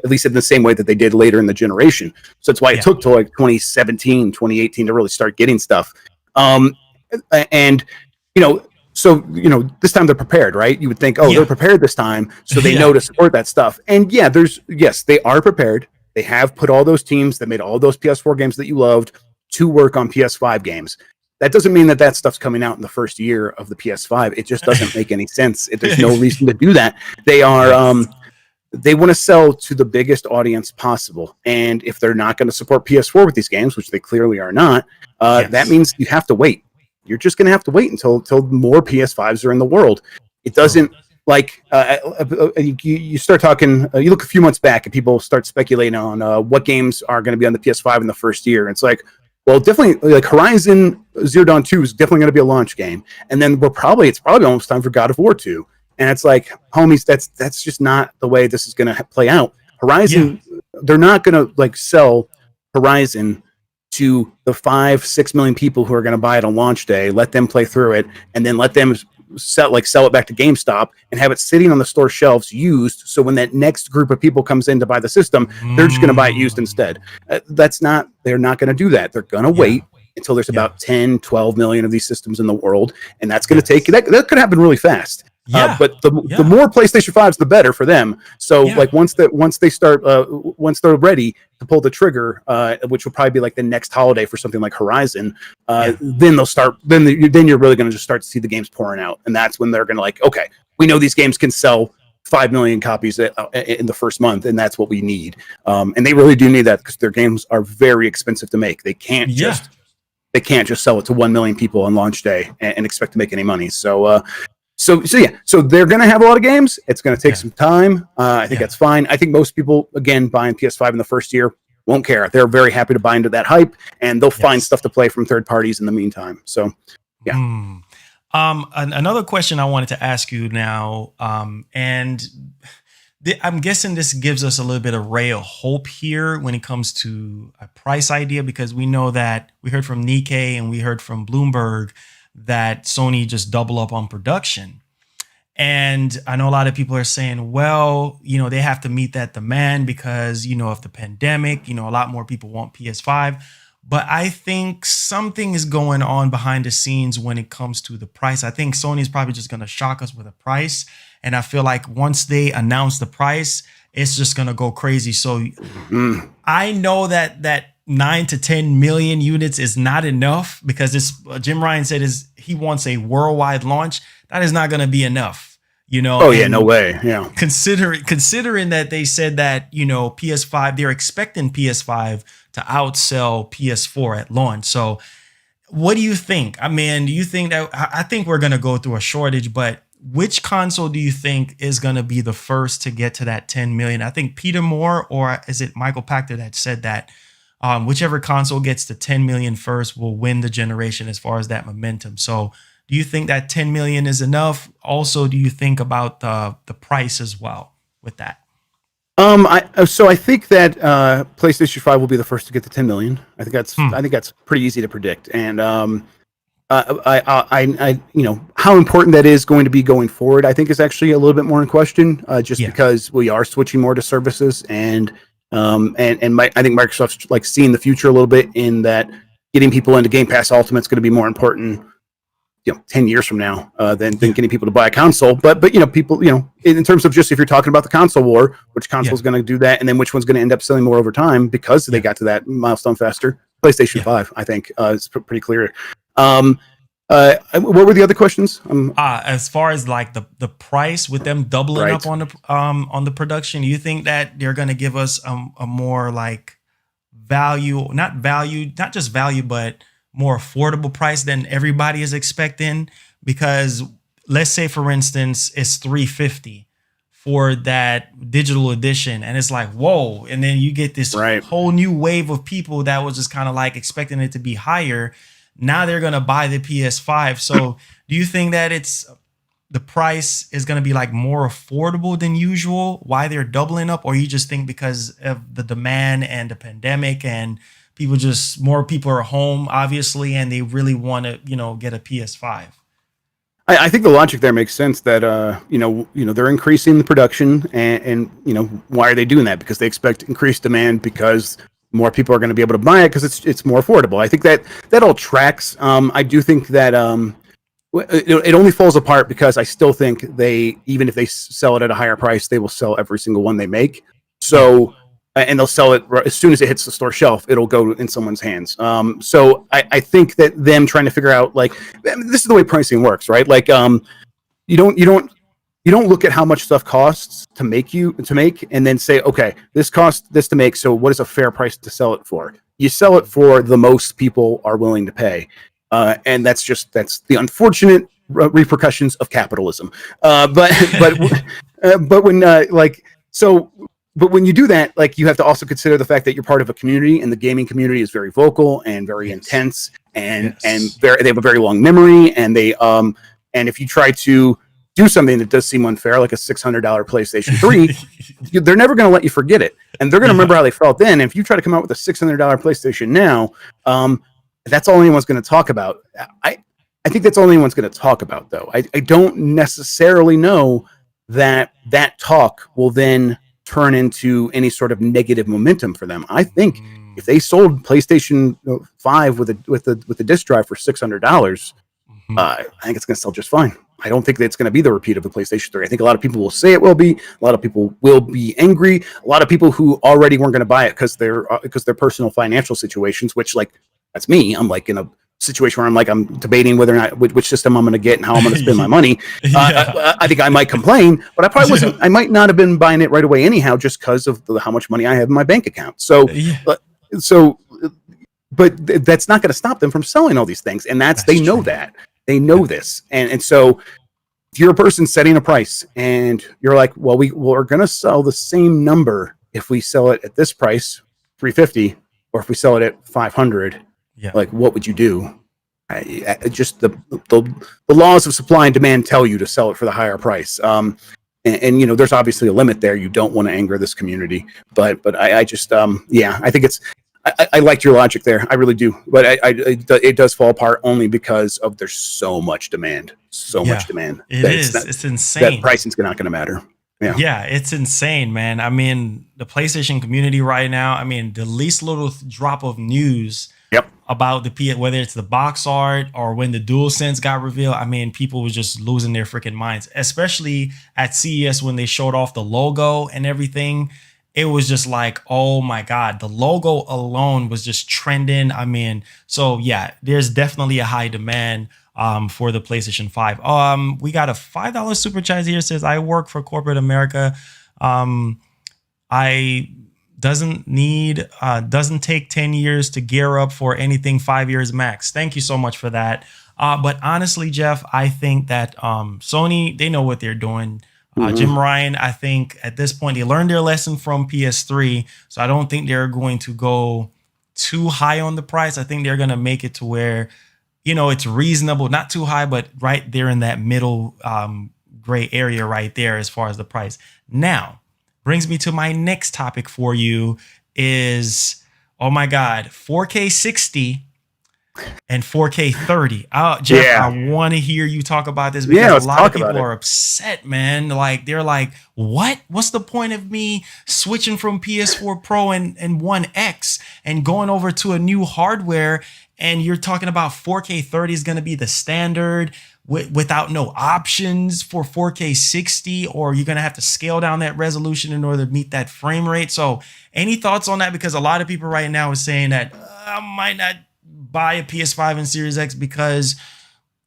Speaker 2: least in the same way that they did later in the generation. So that's why it took till 2017, 2018 to really start getting stuff. So, this time they're prepared, right? You would think, they're prepared this time, so they know to support that stuff. And they are prepared. They have put all those teams that made all those PS4 games that you loved to work on PS5 games. That doesn't mean that stuff's coming out in the first year of the PS5. It just doesn't make any sense. There's no reason to do that. They are, they want to sell to the biggest audience possible. And if they're not going to support PS4 with these games, which they clearly are not, that means you have to wait. You're just going to have to wait until more PS5s are in the world. It doesn't like you start talking. You look a few months back and people start speculating on what games are going to be on the PS5 in the first year. And it's like, well, definitely like Horizon Zero Dawn 2 is definitely going to be a launch game, and then it's probably almost time for God of War 2. And it's like, homies, that's just not the way this is going to play out. Horizon, they're not going to like sell Horizon to the 5-6 million people who are going to buy it on launch day, let them play through it, and then let them sell it back to GameStop and have it sitting on the store shelves used. So when that next group of people comes in to buy the system, they're just going to buy it used instead. They're not going to do that. They're going to wait until there's about 10, 12 million of these systems in the world. And that's going to take, that could happen really fast. But the more PlayStation 5s, the better for them. So like once they're ready to pull the trigger, which will probably be like the next holiday for something like Horizon, then they'll start. Then you're really going to just start to see the games pouring out, and that's when they're going to like, okay, we know these games can sell 5 million copies in the first month, and that's what we need. And they really do need that because their games are very expensive to make. They can't just sell it to 1 million people on launch day and expect to make any money. So they're going to have a lot of games. It's going to take some time. I think that's fine. I think most people, again, buying PS5 in the first year won't care. They're very happy to buy into that hype, and they'll find stuff to play from third parties in the meantime. So,
Speaker 1: another question I wanted to ask you now, and I'm guessing this gives us a little bit of ray of hope here when it comes to a price idea, because we know that we heard from Nikkei and we heard from Bloomberg that Sony just double up on production. And I know a lot of people are saying, well, they have to meet that demand because, of the pandemic, a lot more people want PS5. But I think something is going on behind the scenes when it comes to the price. I think Sony is probably just going to shock us with a price. And I feel like once they announce the price, it's just going to go crazy. So I know that 9 to 10 million units is not enough, because this Jim Ryan said he wants a worldwide launch. That is not going to be enough,
Speaker 2: Oh yeah, no way. Yeah.
Speaker 1: Considering that they said that, PS5, they're expecting PS5 to outsell PS4 at launch. So what do you think? I mean, do you think that, I think we're going to go through a shortage, but which console do you think is going to be the first to get to that 10 million? I think Peter Moore, or is it Michael Pachter, that said that whichever console gets to 10 million first will win the generation as far as that momentum. So do you think that 10 million is enough? Also, do you think about the price as well with that?
Speaker 2: I think that PlayStation 5 will be the first to get to 10 million. I think that's pretty easy to predict. And I how important that is going to be going forward, I think is actually a little bit more in question, because we are switching more to services, and I think Microsoft's like seeing the future a little bit in that getting people into Game Pass Ultimate is going to be more important, 10 years from now than getting people to buy a console. But people, in terms of just if you're talking about the console war, which console is going to do that, and then which one's going to end up selling more over time because they got to that milestone faster. PlayStation 5, I think, is pretty clear. What were the other questions?
Speaker 1: As far as like the price with them doubling up on the production, do you think that they're going to give us a more like not just value, but more affordable price than everybody is expecting? Because let's say, for instance, it's $350 for that digital edition, and it's like, whoa, and then you get this whole new wave of people that was just kind of like expecting it to be higher. Now they're going to buy the PS5. So do you think that the price is going to be like more affordable than usual? Why they're doubling up? Or you just think because of the demand and the pandemic and more people are home, obviously, and they really want to, get a PS5?
Speaker 2: I think the logic there makes sense that, they're increasing the production and why are they doing that? Because they expect increased demand because more people are going to be able to buy it because it's more affordable. I think that all tracks. I do think that it only falls apart because I still think even if they sell it at a higher price, they will sell every single one they make. So, and they'll sell it as soon as it hits the store shelf. It'll go in someone's hands. So I think that them trying to figure out, like, this is the way pricing works, right? Like, you don't you don't look at how much stuff costs to make and then say, okay, this costs this to make, so what is a fair price to sell it for? You sell it for the most people are willing to pay. And that's the unfortunate repercussions of capitalism. But when but when you do that, like, you have to also consider the fact that you're part of a community, and the gaming community is very vocal and very intense, and they have a very long memory, and and if you try to do something that does seem unfair, like a $600 PlayStation 3, they're never going to let you forget it, and they're going to remember how they felt then. And if you try to come out with a $600 PlayStation now, that's all anyone's going to talk about. I think that's all anyone's going to talk about, though. I don't necessarily know that talk will then turn into any sort of negative momentum for them. I think if they sold PlayStation 5 with a disc drive for $600, I think it's going to sell just fine. I don't think that it's going to be the repeat of the PlayStation 3. I think a lot of people will say it will be. A lot of people will be angry. A lot of people who already weren't going to buy it because their personal financial situations, which, like, that's me. I'm like in a situation where I'm debating whether or not which system I'm going to get and how I'm going to spend my money. I think I might complain, but I probably wasn't. I might not have been buying it right away anyhow, just because of how much money I have in my bank account. But that's not going to stop them from selling all these things, and they know that. They know this, and so if you're a person setting a price and you're like, well, we're going to sell the same number if we sell it at this price, $350, or if we sell it at $500, like, what would you do? Just the laws of supply and demand tell you to sell it for the higher price. And there's obviously a limit there. You don't want to anger this community, but I just I think I liked your logic there. I really do. But it does fall apart only because there's so much demand. Much demand.
Speaker 1: It's insane.
Speaker 2: That pricing's not going to matter.
Speaker 1: Yeah, it's insane, man. I mean, the PlayStation community right now, I mean, the least little drop of news about whether it's the box art or when the DualSense got revealed, I mean, people were just losing their freaking minds, especially at CES when they showed off the logo and everything. It was just like, oh my God, the logo alone was just trending. I mean, so yeah, there's definitely a high demand for the PlayStation 5. We got a $5 super chat here. Says, I work for corporate America. I doesn't take 10 years to gear up for anything, 5 years max. Thank you so much for that. But honestly, Jeff, I think that Sony, they know what they're doing. Jim Ryan, I think at this point, they learned their lesson from PS3. So I don't think they're going to go too high on the price. I think they're going to make it to where, it's reasonable, not too high, but right there in that middle gray area right there as far as the price. Now, brings me to my next topic for you is, oh my God, 4K 60 and 4K 30. Jeff, I want to hear you talk about this because a lot of people are upset, man. Like, they're like, what? What's the point of me switching from PS4 Pro and One X and going over to a new hardware? And you're talking about 4K 30 is going to be the standard without no options for 4K 60, or you're going to have to scale down that resolution in order to meet that frame rate. So any thoughts on that? Because a lot of people right now are saying that I might not buy a PS5 and Series X because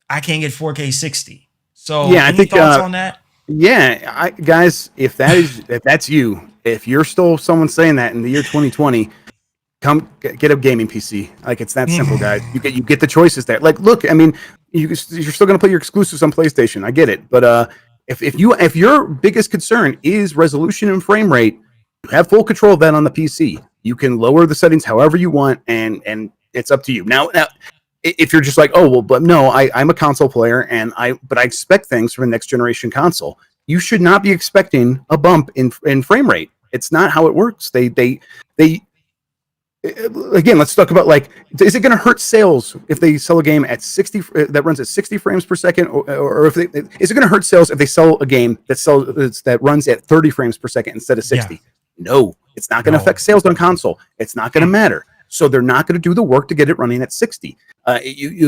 Speaker 1: I can't get 4K 60. So
Speaker 2: I think
Speaker 1: thoughts on that?
Speaker 2: Yeah, guys, if that's you, if you're still someone saying that in the year 2020, come get a gaming PC. Like, it's that simple, guys. You get the choices there. Like, look, I mean, you're still going to play your exclusives on PlayStation. I get it, but if your biggest concern is resolution and frame rate, you have full control of that on the PC. You can lower the settings however you want, and it's up to you. Now, if you're just like, oh well, but no, I'm a console player, but I expect things from a next generation console. You should not be expecting a bump in frame rate. It's not how it works. They again, let's talk about, like, is it going to hurt sales if they sell a game at 60 that runs at 60 frames per second, or is it going to hurt sales if they sell a game that runs at 30 frames per second instead of 60? Yeah. No, it's not going to affect sales on console. It's not going to matter. So they're not going to do the work to get it running at 60.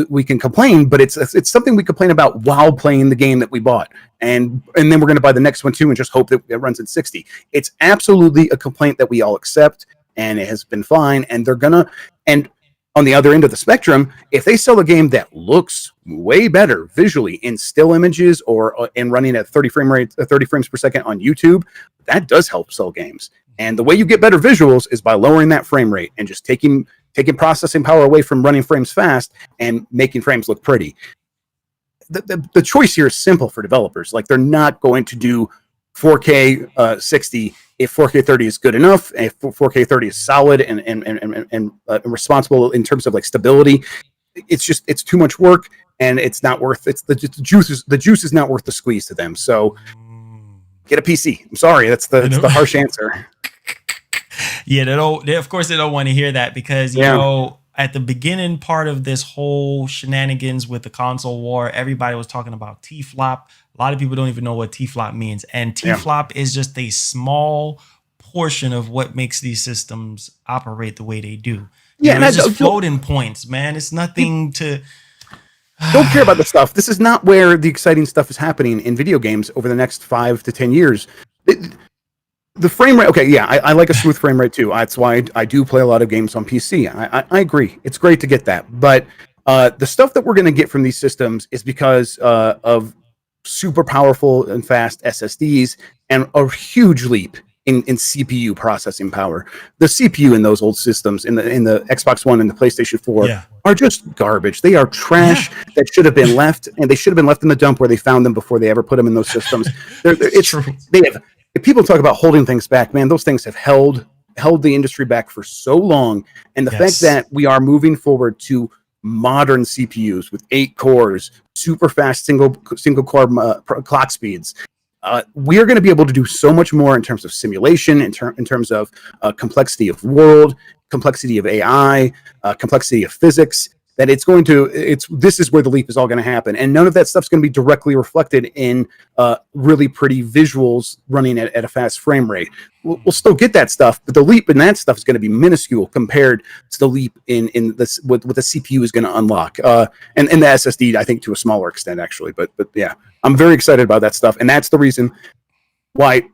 Speaker 2: We can complain, but it's something we complain about while playing the game that we bought, and then we're going to buy the next one too and just hope that it runs at 60. It's absolutely a complaint that we all accept, and it has been fine. And they're gonna, and On the other end of the spectrum, if they sell a game that looks way better visually in still images or and running at 30 frames per second on YouTube, that does help sell games. And the way you get better visuals is by lowering that frame rate and just taking processing power away from running frames fast and making frames look pretty. The choice here is simple for developers. Like, they're not going to do 4K 60 if 4K 30 is good enough, if 4K 30 is solid and responsible in terms of like stability. It's too much work, and it's not worth it. The juice is not worth the squeeze to them. So get a PC. I'm sorry, that's the harsh answer.
Speaker 1: Yeah, of course they don't want to hear that, because you know, at the beginning part of this whole shenanigans with the console war, everybody was talking about T-flop. A lot of people don't even know what T-flop means. And T-flop is just a small portion of what makes these systems operate the way they do. It's just floating points, man. It's nothing to...
Speaker 2: Don't care about the stuff. This is not where the exciting stuff is happening in video games over the next 5 to 10 years. The frame rate, okay, yeah, I like a smooth frame rate too. That's why I do play a lot of games on PC. I agree. It's great to get that. But the stuff that we're going to get from these systems is because of super powerful and fast SSDs and a huge leap in CPU processing power. The CPU in those old systems, in the Xbox One and the PlayStation 4, are just garbage. They are trash that should have been left, and they should have been left in the dump where they found them before they ever put them in those systems. It's true. If people talk about holding things back, man, those things have held the industry back for so long. And the fact that we are moving forward to modern CPUs with 8 cores, super fast single core clock speeds, we are going to be able to do so much more in terms of simulation, in terms of complexity of world, complexity of AI, complexity of physics. That this is where the leap is all going to happen, and none of that stuff's going to be directly reflected in really pretty visuals running at a fast frame rate. We'll still get that stuff, but the leap in that stuff is going to be minuscule compared to the leap in this what the CPU is going to unlock, and the SSD, I think, to a smaller extent actually. But yeah, I'm very excited about that stuff, and that's the reason why.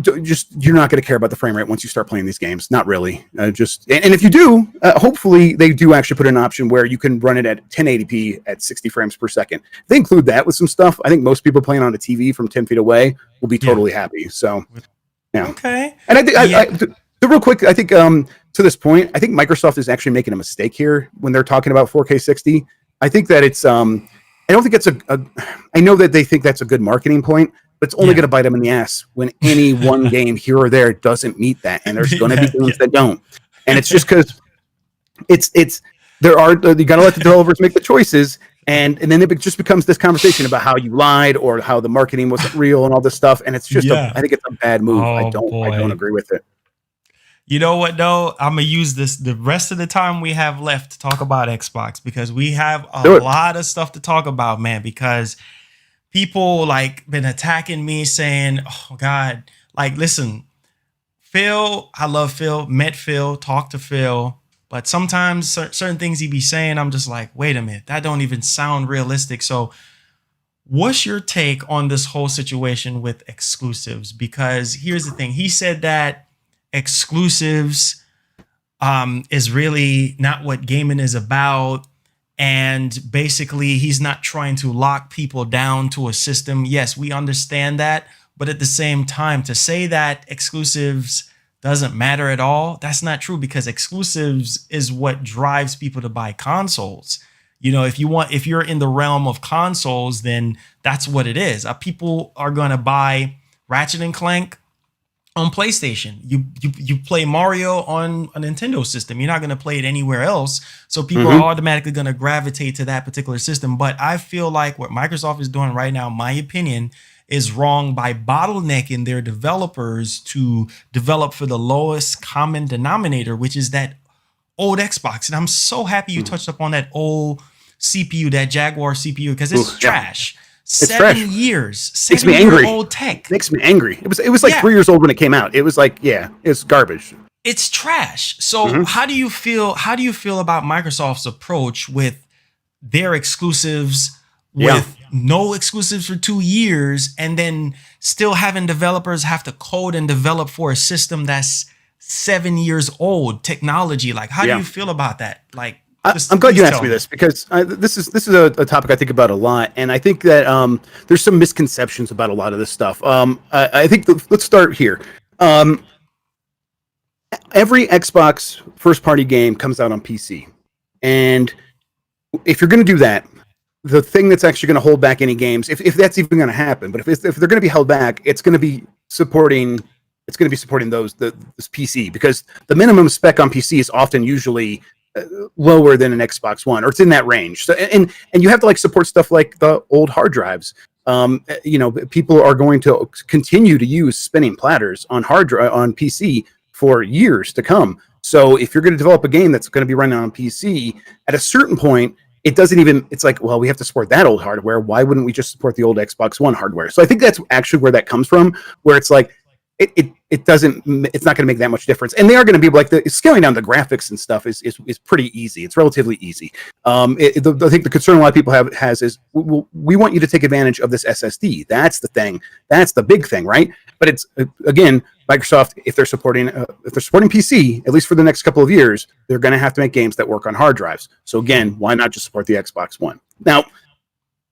Speaker 2: You're not going to care about the frame rate once you start playing these games. Not really. And if you do, hopefully they do actually put an option where you can run it at 1080p at 60 frames per second. If they include that with some stuff, I think most people playing on a TV from 10 feet away will be totally happy. So, yeah. Okay. And I think real quick, I think to this point, I think Microsoft is actually making a mistake here when they're talking about 4K 60. I think that it's I don't think it's I know that they think that's a good marketing point. But it's only going to bite them in the ass when any one game here or there doesn't meet that, and there's going to be games that don't. And it's just because you got to let the developers make the choices, and then it just becomes this conversation about how you lied or how the marketing wasn't real and all this stuff. And it's just I think it's a bad move. I don't agree with it.
Speaker 1: You know what, though? I'm going to use the rest of the time we have left to talk about Xbox, because we have a lot of stuff to talk about, man, because people been attacking me saying, oh God, listen, Phil, I love Phil, met Phil, talked to Phil, but sometimes certain things he be saying, I'm just like, wait a minute, that don't even sound realistic. So what's your take on this whole situation with exclusives? Because here's the thing. He said that exclusives is really not what gaming is about. And basically, he's not trying to lock people down to a system. Yes, we understand that. But at the same time, to say that exclusives doesn't matter at all, that's not true, because exclusives is what drives people to buy consoles. You know, if you're in the realm of consoles, then that's what it is. People are going to buy Ratchet and Clank on PlayStation. You play Mario on a Nintendo system. You're not going to play it anywhere else. So people are automatically going to gravitate to that particular system. But I feel like what Microsoft is doing right now, in my opinion, is wrong by bottlenecking their developers to develop for the lowest common denominator, which is that old Xbox. And I'm so happy you touched up on that old CPU, that Jaguar CPU, because it's trash.
Speaker 2: It's 7
Speaker 1: years.
Speaker 2: Makes me angry.
Speaker 1: Old tech.
Speaker 2: Makes me angry. It was like 3 years old when it came out. It was like, it's garbage.
Speaker 1: It's trash. So how do you feel? How do you feel about Microsoft's approach with their exclusives, with no exclusives for 2 years, and then still having developers have to code and develop for a system that's 7 years old technology? How do you feel about that?
Speaker 2: I'm glad you asked me this because this is a topic I think about a lot, and I think that there's some misconceptions about a lot of this stuff. I think let's start here. Every Xbox first-party game comes out on PC, and if you're going to do that, the thing that's actually going to hold back any games, if that's even going to happen, but if they're going to be held back, it's going to be supporting those this PC, because the minimum spec on PC is often usually lower than an Xbox One, or it's in that range. So and you have to like support stuff like the old hard drives. People are going to continue to use spinning platters on on PC for years to come. So if you're going to develop a game that's going to be running on PC, at a certain point, it's like, well, we have to support that old hardware. Why wouldn't we just support the old Xbox One hardware? So I think that's actually where that comes from, where it's like, it's not going to make that much difference. And they are going to be like, the scaling down the graphics and stuff is pretty easy. It's relatively easy. I think the concern a lot of people has is, we want you to take advantage of this SSD. That's the thing. That's the big thing, right? But it's, again, Microsoft, if they're supporting PC, at least for the next couple of years, they're going to have to make games that work on hard drives. So again, why not just support the Xbox One? Now,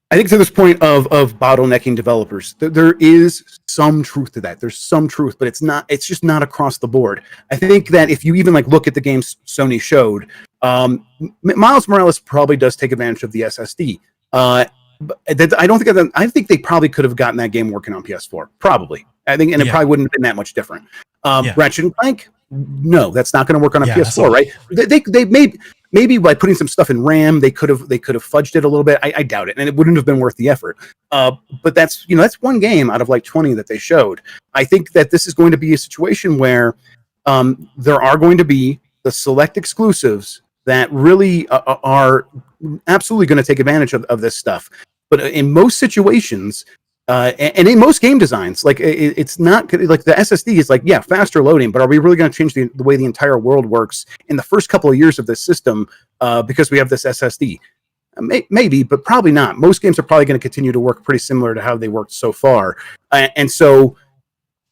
Speaker 2: I think to this point of bottlenecking developers, there is some truth to that. There's some truth, but it's just not across the board. I think that if you even like look at the games Sony showed, Miles Morales probably does take advantage of the SSD. But I think they probably could have gotten that game working on PS4. Probably. I think, and it probably wouldn't have been that much different. Ratchet and Clank, no, that's not going to work on a PS4, right? They maybe by putting some stuff in RAM, they could have fudged it a little bit. I doubt it, and it wouldn't have been worth the effort. But that's one game out of like 20 that they showed. I think that this is going to be a situation where there are going to be the select exclusives that really are absolutely going to take advantage of this stuff. But in most situations, and in most game designs, like it's not like the SSD is like, yeah, faster loading, but are we really going to change the way the entire world works in the first couple of years of this system because we have this SSD? Maybe, but probably not. Most games are probably going to continue to work pretty similar to how they worked so far. And so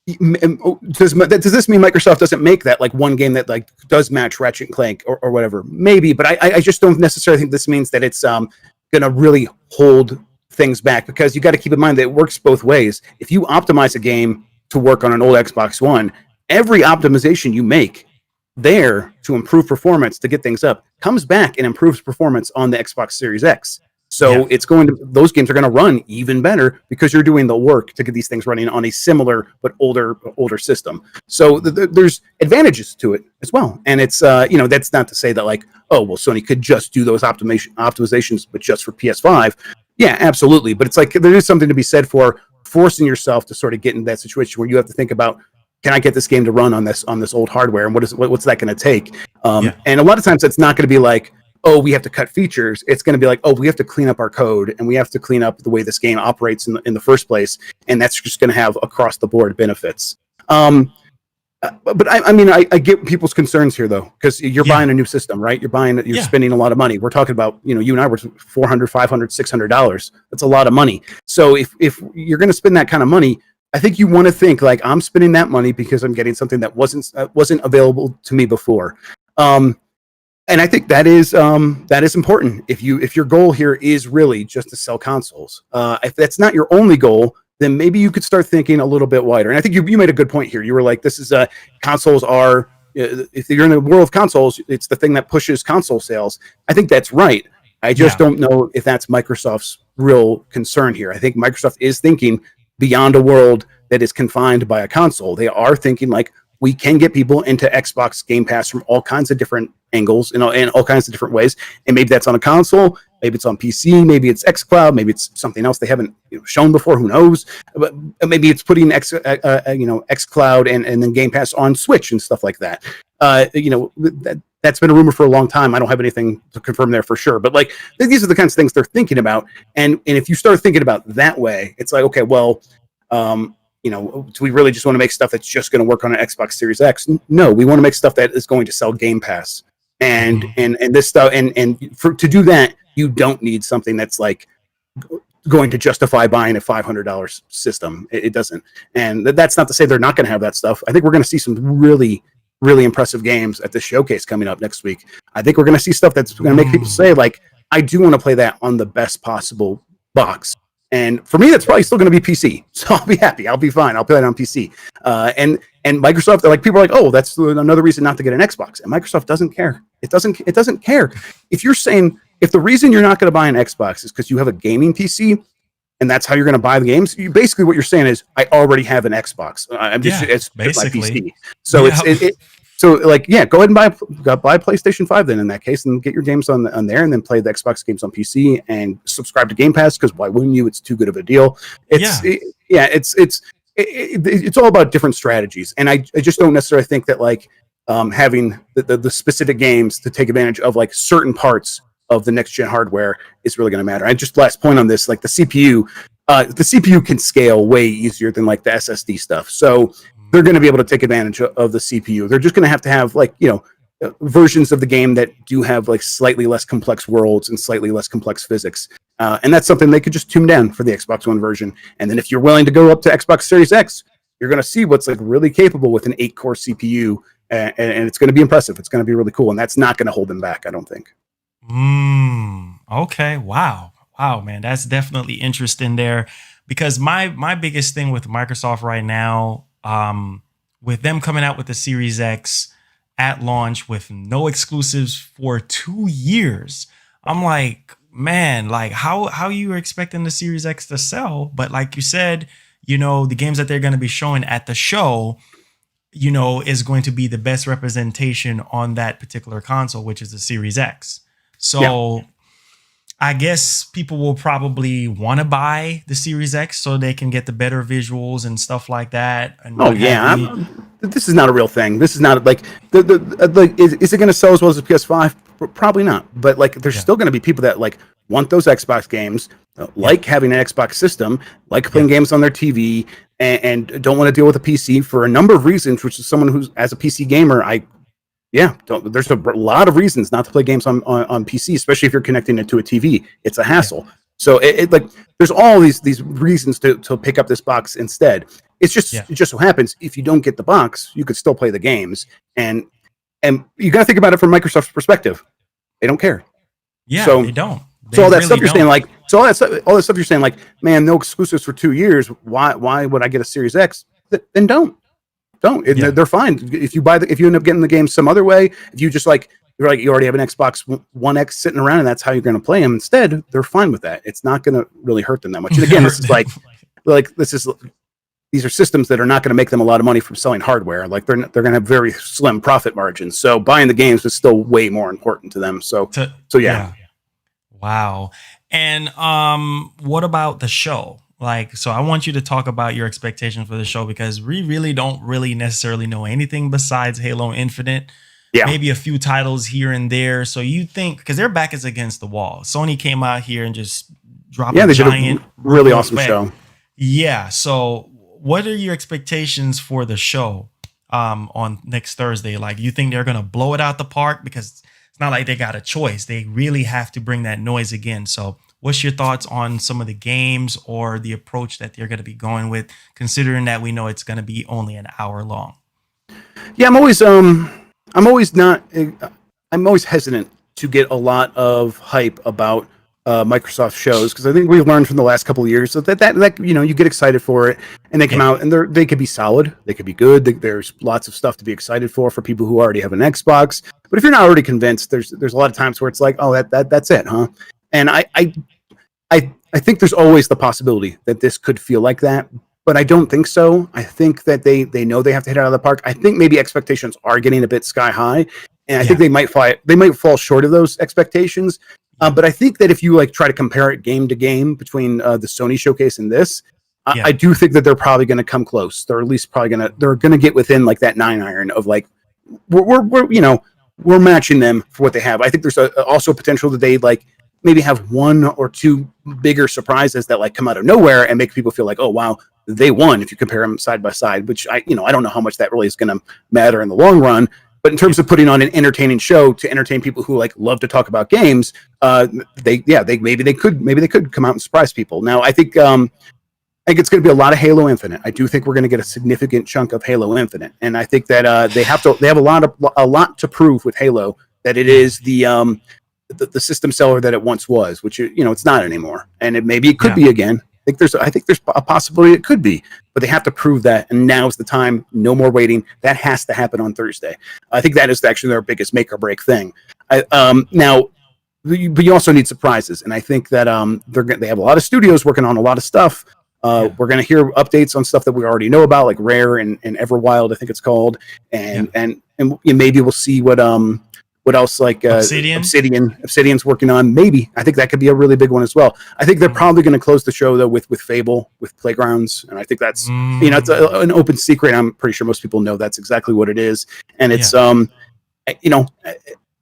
Speaker 2: does this mean Microsoft doesn't make that like one game that like does match Ratchet and Clank or whatever? Maybe, but I just don't necessarily think this means that it's going to really hold things back, because you got to keep in mind that it works both ways. If you optimize a game to work on an old Xbox One, every optimization you make there to improve performance, to get things up, comes back and improves performance on the Xbox Series X. So those games are going to run even better because you're doing the work to get these things running on a similar but older system. So there's advantages to it as well. And it's that's not to say that like, oh well, Sony could just do those optimizations but just for PS5. Yeah, absolutely. But it's like there is something to be said for forcing yourself to sort of get in that situation where you have to think about, can I get this game to run on this old hardware, and what's that going to take? And a lot of times it's not going to be like, oh, we have to cut features. It's going to be like, oh, we have to clean up our code, and we have to clean up the way this game operates in the first place, and that's just going to have across the board benefits. But I get people's concerns here though, because you're buying a new system, right? You're spending a lot of money. We're talking about, you and I were $400, $500, $600. That's a lot of money. So if you're going to spend that kind of money, I think you want to think like, I'm spending that money because I'm getting something that wasn't available to me before. And I think that is important. If your goal here is really just to sell consoles, if that's not your only goal, then maybe you could start thinking a little bit wider. And I think you made a good point here. You were like, this is consoles are, if you're in the world of consoles, it's the thing that pushes console sales. I think that's right. I just don't know if that's Microsoft's real concern here. I think Microsoft is thinking beyond a world that is confined by a console. They are thinking like, we can get people into Xbox Game Pass from all kinds of different angles, in all kinds of different ways. And maybe that's on a console, maybe it's on PC, maybe it's xCloud, maybe it's something else they haven't shown before. Who knows? But maybe it's putting xCloud and then Game Pass on Switch and stuff like that. That's been a rumor for a long time. I don't have anything to confirm there for sure, but like these are the kinds of things they're thinking about. And if you start thinking about that way, it's like, okay, well, do we really just want to make stuff that's just going to work on an Xbox Series X? No, we want to make stuff that is going to sell Game Pass. And this stuff, and to do that, you don't need something that's like going to justify buying a $500 system. It doesn't. And that's not to say they're not going to have that stuff. I think we're going to see some really really impressive games at the showcase coming up next week. I think we're going to see stuff that's going to make people say, like, I do want to play that on the best possible box. And for me, that's probably still going to be PC. So I'll be happy. I'll be fine. I'll play it on PC. And Microsoft, like, people are like, oh, that's another reason not to get an Xbox. And Microsoft doesn't care. It doesn't care. If you're saying, if the reason you're not going to buy an Xbox is because you have a gaming PC, and that's how you're going to buy the games, basically what you're saying is, I already have an Xbox. It's basically my PC. So so like, yeah, go ahead and buy PlayStation 5 then in that case, and get your games on there, and then play the Xbox games on PC and subscribe to Game Pass, because why wouldn't you? It's too good of a deal. It's all about different strategies, and I just don't necessarily think that like having the specific games to take advantage of like certain parts of the next gen hardware is really going to matter. And just last point on this, like the CPU can scale way easier than like the SSD stuff. So they're going to be able to take advantage of the CPU. They're just going to have like, versions of the game that do have like slightly less complex worlds and slightly less complex physics. And that's something they could just tune down for the Xbox One version. And then if you're willing to go up to Xbox Series X, you're going to see what's like really capable with an 8-core CPU. And it's going to be impressive. It's going to be really cool. And that's not going to hold them back, I don't think.
Speaker 1: Okay. Wow, man. That's definitely interesting there, because my biggest thing with Microsoft right now, with them coming out with the Series X at launch with no exclusives for 2 years, I'm like, man, like how you were expecting the Series X to sell? But like you said, the games that they're going to be showing at the show, is going to be the best representation on that particular console, which is the Series X. So I guess people will probably want to buy the Series X so they can get the better visuals and stuff like that. And
Speaker 2: this is not a real thing. This is not like is it going to sell as well as the PS5? Probably not. But like, there's still going to be people that like want those Xbox games, like having an Xbox system, like playing games on their TV, and don't want to deal with a PC for a number of reasons. Which is someone who's, as a PC gamer, there's a lot of reasons not to play games on PC, especially if you're connecting it to a TV. It's a hassle. So it like, there's all these reasons to pick up this box instead. It just so happens, if you don't get the box, you could still play the games. And you got to think about it from Microsoft's perspective. They don't care.
Speaker 1: Yeah,
Speaker 2: so,
Speaker 1: they don't.
Speaker 2: So all that stuff you're saying, like, all that stuff you're saying, like, man, no exclusives for 2 years. Why would I get a Series X? Then don't. They're fine if you if you end up getting the game some other way. If you just you already have an Xbox One X sitting around and that's how you're going to play them instead, they're fine with that. It's not going to really hurt them that much. And again, this is these are systems that are not going to make them a lot of money from selling hardware. Like, they're going to have very slim profit margins. So buying the games is still way more important to them. So yeah.
Speaker 1: Wow. And what about the show? Like, so I want you to talk about your expectations for the show, because we really don't necessarily know anything besides Halo Infinite. Yeah. Maybe a few titles here and there. So you think, because their back is against the wall. Sony came out here and just dropped a giant,
Speaker 2: did a really awesome show.
Speaker 1: Yeah. So what are your expectations for the show on next Thursday? Like, you think they're going to blow it out the park? Because it's not like they got a choice. They really have to bring that noise again. So what's your thoughts on some of the games or the approach that they're going to be going with, considering that we know it's going to be only an hour long?
Speaker 2: Yeah, I'm always hesitant to get a lot of hype about Microsoft shows, because I think we've learned from the last couple of years that you get excited for it, and they come out and they could be solid, they could be good. There's lots of stuff to be excited for people who already have an Xbox. But if you're not already convinced, there's a lot of times where it's like, oh, that's it, huh? And I think there's always the possibility that this could feel like that, but I don't think so. I think that they know they have to hit it out of the park. I think maybe expectations are getting a bit sky high, and I think they might fall short of those expectations. But I think that if you try to compare it game to game between the Sony showcase and this, I do think that they're probably going to come close. They're at least they're going to get within that 9 iron of we're matching them for what they have. I think there's also potential that they maybe have one or two bigger surprises that come out of nowhere and make people feel like, oh wow, they won if you compare them side by side, which I don't know how much that really is going to matter in the long run. But in terms of putting on an entertaining show to entertain people who love to talk about games, maybe they could come out and surprise people. Now, I think think it's going to be a lot of Halo Infinite. I do think we're going to get a significant chunk of Halo Infinite, and I think that they have a lot to prove with Halo, that it is the system seller that it once was, which it's not anymore, and maybe it could be again. I think there's a possibility it could be, but they have to prove that, and now's the time. No more waiting. That has to happen on Thursday. I think that is actually their biggest make or break thing. Now, but you also need surprises, and I think that they have a lot of studios working on a lot of stuff. We're going to hear updates on stuff that we already know about, like Rare and Everwild, I think it's called, and maybe we'll see what else, like Obsidian's working on. Maybe I think that could be a really big one as well. I think they're probably going to close the show though with Fable, with Playgrounds, and I think that's it's an open secret. I'm pretty sure most people know that's exactly what it is, and it's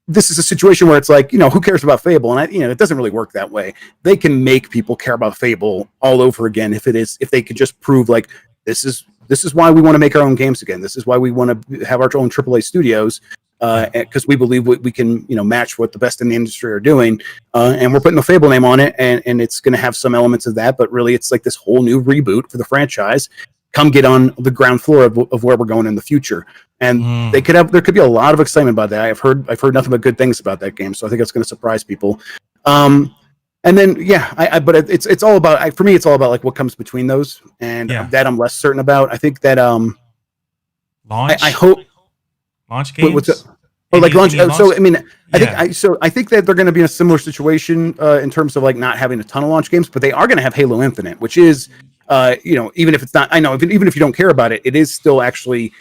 Speaker 2: this is a situation where it's like, who cares about Fable? And it doesn't really work that way. They can make people care about Fable all over again if they could just prove, like, this is why we want to make our own games again. This is why we want to have our own AAA studios, because we believe we can match what the best in the industry are doing, and we're putting the Fable name on it, and it's going to have some elements of that, but really it's like this whole new reboot for the franchise. Come get on the ground floor of where we're going in the future, and there could be a lot of excitement about that. I've heard nothing but good things about that game, so I think it's going to surprise people. And then but it's all about, for me, it's all about like what comes between those, and that I'm less certain about. I think that
Speaker 1: launch.
Speaker 2: I hope
Speaker 1: launch games.
Speaker 2: What's it? Oh, like launch. So I mean, I think that they're going to be in a similar situation in terms of like not having a ton of launch games, but they are going to have Halo Infinite, which is. Even if it's not, I know, even if you don't care about it, it is still actually,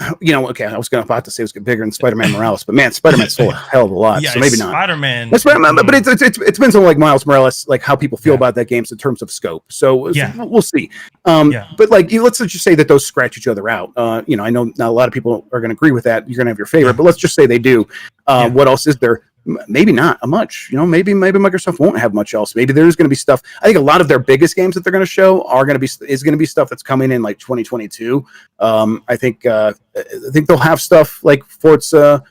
Speaker 2: okay, I was about to say it was bigger than Spider-Man Morales, but man, Spider-Man's still a hell of a lot, so maybe not.
Speaker 1: Spider-Man,
Speaker 2: but it depends on like Miles Morales, like how people feel about that game in terms of scope. So we'll see. But like, let's just say that those scratch each other out. I know not a lot of people are going to agree with that. You're going to have your favorite, but let's just say they do. What else is there? Maybe not much, maybe Microsoft won't have much else. Maybe there's going to be stuff. I think a lot of their biggest games that they're going to show is going to be stuff that's coming in like 2022. I think they'll have stuff like Forza,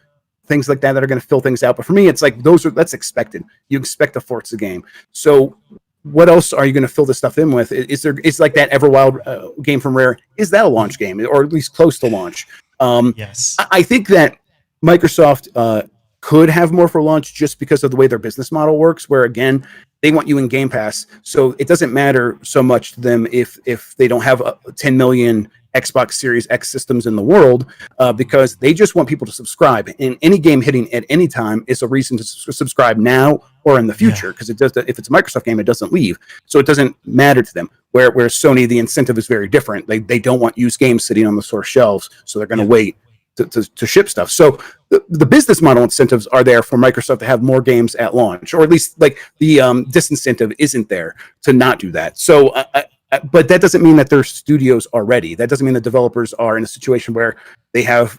Speaker 2: things like that are going to fill things out. But for me, it's like that's expected. You expect a Forza game. So what else are you going to fill this stuff in with? It's like that Everwild game from Rare. Is that a launch game, or at least close to launch?
Speaker 1: Yes.
Speaker 2: I think that Microsoft could have more for launch just because of the way their business model works, where again, they want you in Game Pass. So it doesn't matter so much to them if they don't have 10 million Xbox Series X systems in the world, because they just want people to subscribe. And any game hitting at any time is a reason to subscribe now or in the future, because if it's a Microsoft game, it doesn't leave. So it doesn't matter to them. Where Sony, the incentive is very different. They don't want used games sitting on the store shelves, so they're going to wait to ship stuff. So the business model incentives are there for Microsoft to have more games at launch, or at least like the disincentive isn't there to not do that. So, but that doesn't mean that their studios are ready. That doesn't mean the developers are in a situation where they have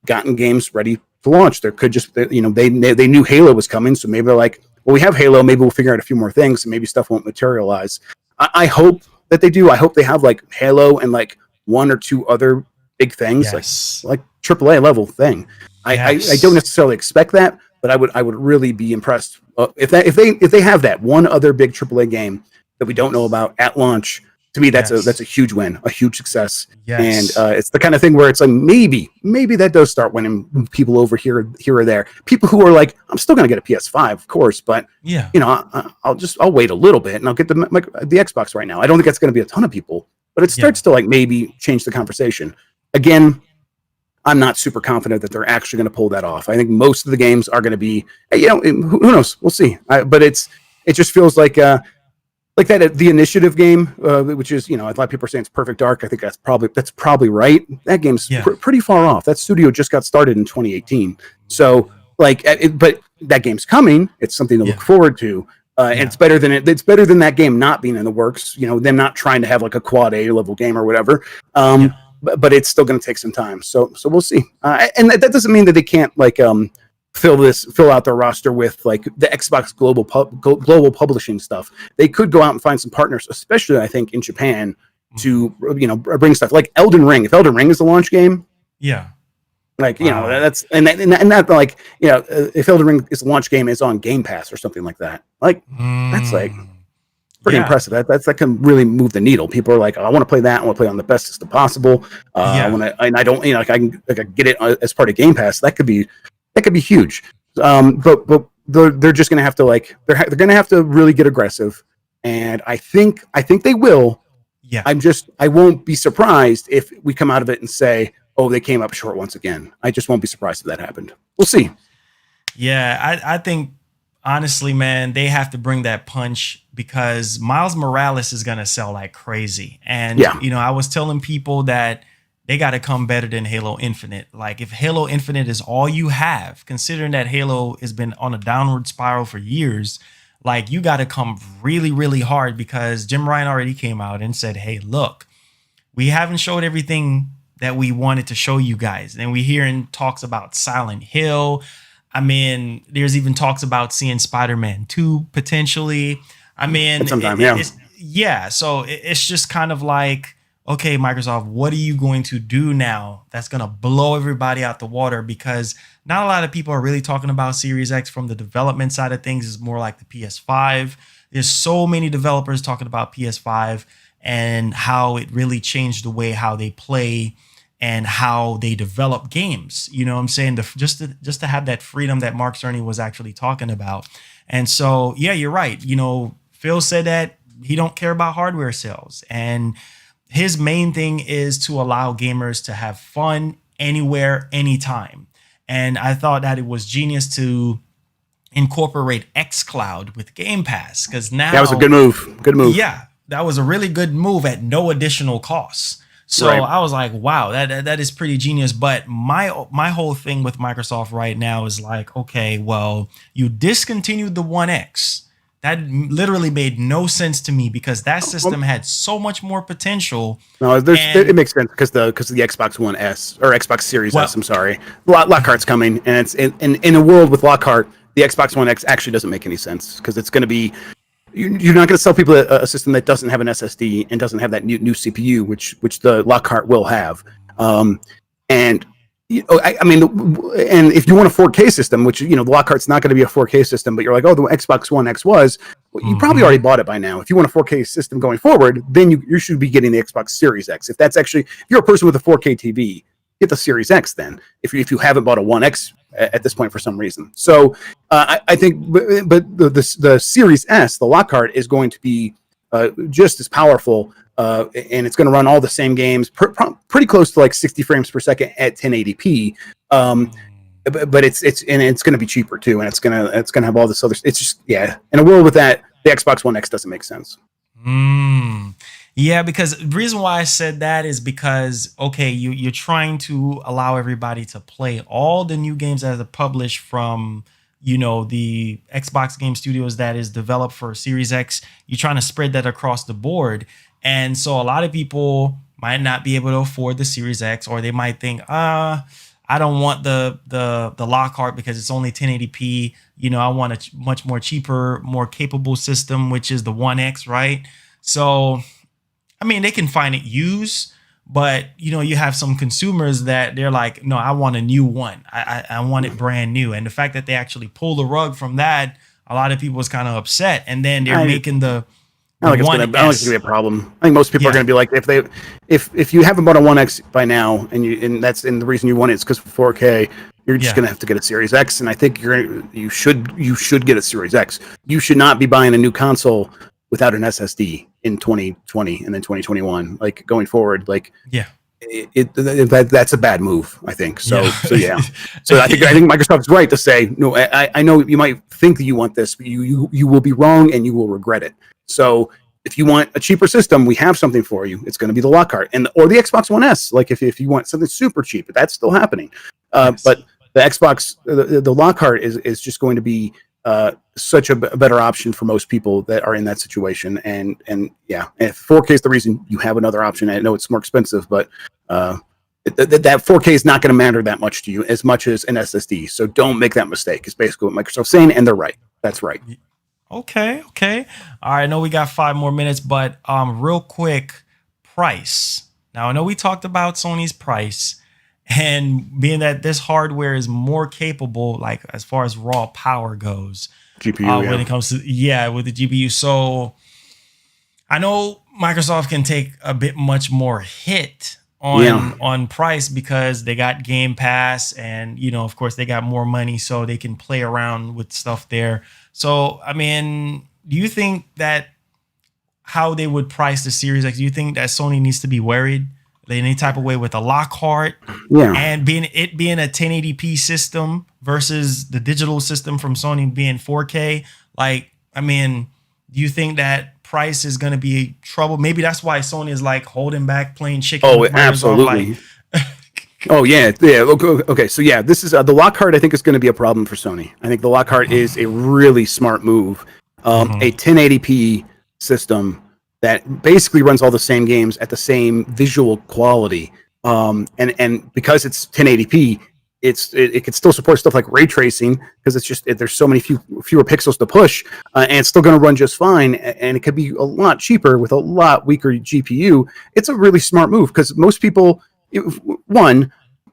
Speaker 2: gotten games ready to launch. There could just, they knew Halo was coming, so maybe they're like, well, we have Halo, maybe we'll figure out a few more things, and maybe stuff won't materialize. I hope that they do. I hope they have like Halo and like one or two other big things, like AAA level thing. I don't necessarily expect that, but I would really be impressed if they have that one other big AAA game that we don't know about at launch. To me, that's a huge win, a huge success. Yes. And it's the kind of thing where it's like maybe that does start winning people over here or there. People who are like, I'm still going to get a PS5, of course, but I'll wait a little bit and I'll get the Xbox right now. I don't think that's going to be a ton of people, but it starts to like maybe change the conversation. Again, I'm not super confident that they're actually going to pull that off. I think most of the games are going to be, who knows? We'll see. But it just feels like that the Initiative game, which is, a lot of people are saying it's Perfect Dark. I think that's probably right. That game's pretty far off. That studio just got started in 2018. So but that game's coming. It's something to look forward to. And it's better than that game not being in the works. Them not trying to have like a quad A level game or whatever. But it's still going to take some time. So we'll see. And that doesn't mean that they can't fill out their roster with like the Xbox global publishing stuff. They could go out and find some partners, especially I think in Japan, to bring stuff like Elden Ring. If Elden Ring is the launch game, that's if Elden Ring is the launch game is on Game Pass or something like that, that's like pretty
Speaker 1: Yeah.
Speaker 2: impressive. That can really move the needle. People are like, oh, I want to play that. I want to play on the best system possible. I
Speaker 1: Yeah.
Speaker 2: want to, and I don't, like I can get it as part of Game Pass. That could be huge. But they're just going to have to they're going to have to really get aggressive, and I think they will.
Speaker 1: Yeah.
Speaker 2: I won't be surprised if we come out of it and say, oh, they came up short once again. I just won't be surprised if that happened. We'll see.
Speaker 1: Yeah, I think honestly, man, they have to bring that punch because Miles Morales is gonna sell like crazy. And
Speaker 2: Yeah.
Speaker 1: I was telling people that they got to come better than Halo Infinite. Like if Halo Infinite is all you have, considering that Halo has been on a downward spiral for years, like you got to come really, really hard because Jim Ryan already came out and said, "Hey, look, we haven't showed everything that we wanted to show you guys." And we hearing talks about Silent Hill. I mean, there's even talks about seeing Spider-Man 2 potentially. I mean,
Speaker 2: At some time, yeah.
Speaker 1: yeah. So it's just kind of like, okay, Microsoft, what are you going to do now that's going to blow everybody out the water? Because not a lot of people are really talking about Series X from the development side of things. It's more like the PS5. There's so many developers talking about PS5 and how it really changed the way how they play and how they develop games. You know what I'm saying? Just to have that freedom that Mark Cerny was actually talking about. And so, yeah, you're right. Phil said that he don't care about hardware sales. And his main thing is to allow gamers to have fun anywhere, anytime. And I thought that it was genius to incorporate xCloud with Game Pass because now
Speaker 2: That was a good move. Good move.
Speaker 1: Yeah, that was a really good move at no additional cost. So
Speaker 2: Right.
Speaker 1: I was like, wow, that is pretty genius. But my whole thing with Microsoft right now is like, okay, well, you discontinued the One X. That literally made no sense to me because that system had so much more potential.
Speaker 2: No,
Speaker 1: And-
Speaker 2: it makes sense because the Xbox One S or Xbox Series
Speaker 1: Well-
Speaker 2: S. I'm sorry, Lockhart's coming, and it's in a world with Lockhart, the Xbox One X actually doesn't make any sense because it's going to be you're not going to sell people a system that doesn't have an SSD and doesn't have that new CPU, which the Lockhart will have. And I mean, and if you want a 4K system, which the Lockhart's not going to be a 4K system, but you're like, oh, the Xbox One X was. Well, you probably already bought it by now. If you want a 4K system going forward, then you should be getting the Xbox Series X. If you're a person with a 4K TV, get the Series X then. If you haven't bought a One X at this point for some reason. So I think, but the Series S, the Lockhart, is going to be just as powerful, and it's going to run all the same games, pretty close to like 60 frames per second at 1080p. But it's going to be cheaper too, and it's going to have all this other. It's just in a world with that, the Xbox One X doesn't make sense.
Speaker 1: Yeah, because the reason why I said that is because, okay, you're trying to allow everybody to play all the new games that are published from, the Xbox Game Studios that is developed for Series X. You're trying to spread that across the board. And so a lot of people might not be able to afford the Series X, or they might think, I don't want the Lockhart because it's only 1080p. I want a much more cheaper, more capable system, which is the One X, right? So I mean, they can find it used, but you have some consumers that they're like, no, I want a new one. I want it brand new. And the fact that they actually pull the rug from that, a lot of people was kind of upset. And then they're making the
Speaker 2: I don't think it's going to be a problem. I think most people are going to be like, if you haven't bought a One X by now, and that's the reason you want it is because for 4K, you're just going to have to get a Series X. And I think you should get a Series X. You should not be buying a new console without an SSD in 2020 and then 2021, like going forward, that's a bad move, I think. So I think Microsoft's right to say, no, I know you might think that you want this, but you will be wrong and you will regret it. So if you want a cheaper system, we have something for you. It's going to be the Lockhart or the Xbox One S. Like if you want something super cheap, but that's still happening. Yes. But the Xbox, the Lockhart is just going to be such a better option for most people that are in that situation. And if 4K is the reason, you have another option. I know it's more expensive, but that 4K is not going to matter that much to you as much as an SSD. So don't make that mistake. It's basically what Microsoft's saying, and they're right. That's right.
Speaker 1: Okay. All right. I know we got 5 more minutes, but real quick, price. Now I know we talked about Sony's price. And being that this hardware is more capable, like as far as raw power goes,
Speaker 2: GPU,
Speaker 1: when it comes to with the GPU. So I know Microsoft can take a bit much more hit
Speaker 2: Yeah.
Speaker 1: on price because they got Game Pass, and of course they got more money, so they can play around with stuff there. So I mean, do you think that how they would price the Series X? Do you think that Sony needs to be worried in any type of way with a Lockhart
Speaker 2: Yeah.
Speaker 1: and being a 1080p system versus the digital system from Sony being 4K? Like, I mean, do you think that price is going to be trouble? Maybe that's why Sony is like holding back, playing chicken
Speaker 2: Oh,
Speaker 1: with Microsoft.
Speaker 2: absolutely. Oh yeah, yeah. Okay, so yeah, this is the Lockhart. I think is going to be a problem for Sony. I think the Lockhart is a really smart move. A 1080p system that basically runs all the same games at the same visual quality. And because it's 1080p, it can still support stuff like ray tracing because there's so many fewer pixels to push, and it's still going to run just fine. And it could be a lot cheaper with a lot weaker GPU. It's a really smart move because most people,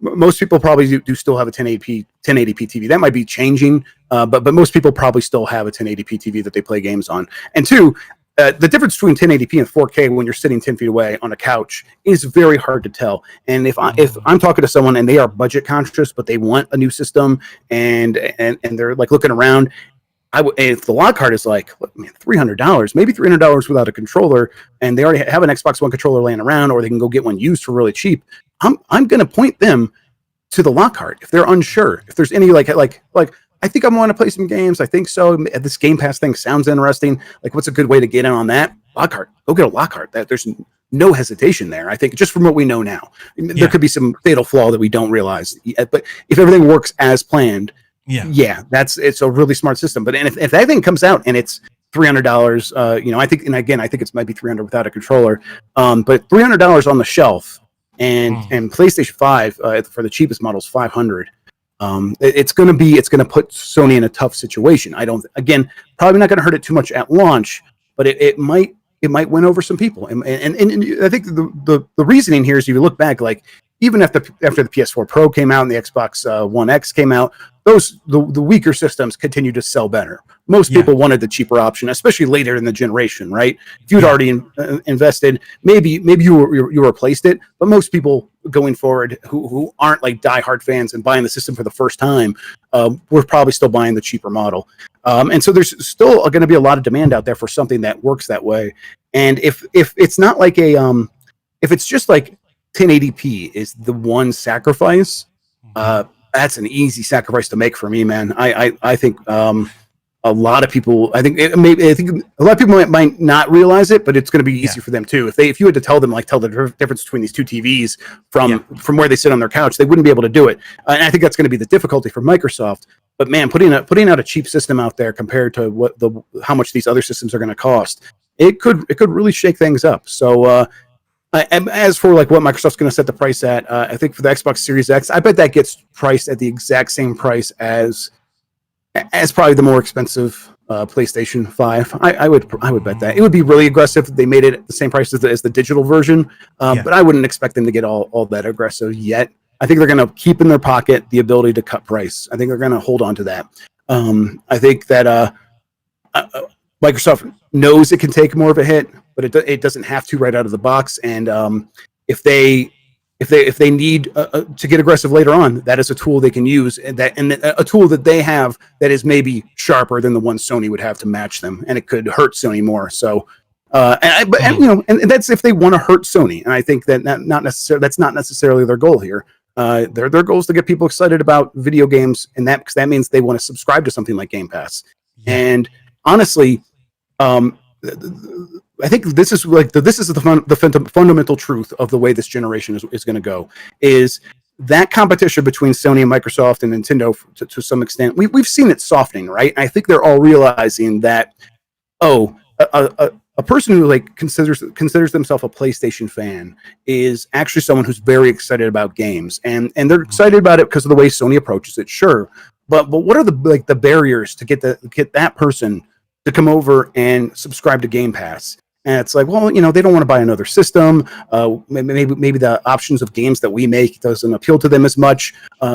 Speaker 2: most people probably do still have a 1080p TV. That might be changing, but most people probably still have a 1080p TV that they play games on. And two, the difference between 1080p and 4K when you're sitting 10 feet away on a couch is very hard to tell. And if I'm talking to someone and they are budget conscious, but they want a new system and they're like looking around, if the Lockhart is like, man, $300, maybe $300 without a controller, and they already have an Xbox One controller laying around, or they can go get one used for really cheap, I'm going to point them to the Lockhart if they're unsure. If there's any like I think I want to play some games. I think so. This Game Pass thing sounds interesting. Like, what's a good way to get in on that? Lockhart. Go get a Lockhart. There's no hesitation there. I think just from what we know now, there could be some fatal flaw that we don't realize. But if everything works as planned, it's a really smart system. But if that thing comes out and it's $300, I think, and again, I think it might be $300 without a controller, but $300 on the shelf, and PlayStation 5 for the cheapest model is $500. It's going to put Sony in a tough situation. Probably not going to hurt it too much at launch, but it might win over some people. And I think the reasoning here is, if you look back, like even after the PS4 Pro came out and the Xbox One X came out, the weaker systems continue to sell better. Most people wanted the cheaper option, especially later in the generation, right? If you'd already invested, maybe you replaced it, but most people going forward who aren't like diehard fans and buying the system for the first time, we're probably still buying the cheaper model. And so there's still going to be a lot of demand out there for something that works that way. And if it's not like if it's just like 1080p is the one sacrifice, that's an easy sacrifice to make for me, man. I think a lot of people, I think a lot of people might not realize it, but it's going to be easy for them too. If you had to tell them, tell the difference between these two TVs from where they sit on their couch, they wouldn't be able to do it. And I think that's going to be the difficulty for Microsoft. But man, putting out a cheap system out there compared to how much these other systems are going to cost, it could really shake things up. So as for like what Microsoft's going to set the price at, I think for the Xbox Series X, I bet that gets priced at the exact same price as probably the more expensive PlayStation 5. I would bet that. It would be really aggressive if they made it at the same price as the digital version, but I wouldn't expect them to get all that aggressive yet. I think they're going to keep in their pocket the ability to cut price. I think they're going to hold on to that. I think that Microsoft knows it can take more of a hit, but it doesn't have to right out of the box. And if they need to get aggressive later on, that is a tool they can use, and a tool that they have that is maybe sharper than the one Sony would have to match them, and it could hurt Sony more. So, and that's if they want to hurt Sony, and I think that that's not necessarily their goal here. Their goal is to get people excited about video games, and because that means they want to subscribe to something like Game Pass. And honestly, I think this is the fundamental truth of the way this generation is going to go, is that competition between Sony and Microsoft and Nintendo to some extent. We've seen it softening, right? I think they're all realizing that, a person who like considers themselves a PlayStation fan is actually someone who's very excited about games, and they're excited about it because of the way Sony approaches it, sure. But what are the barriers to get that person to come over and subscribe to Game Pass? And it's like, well, they don't want to buy another system. Maybe the options of games that we make doesn't appeal to them as much.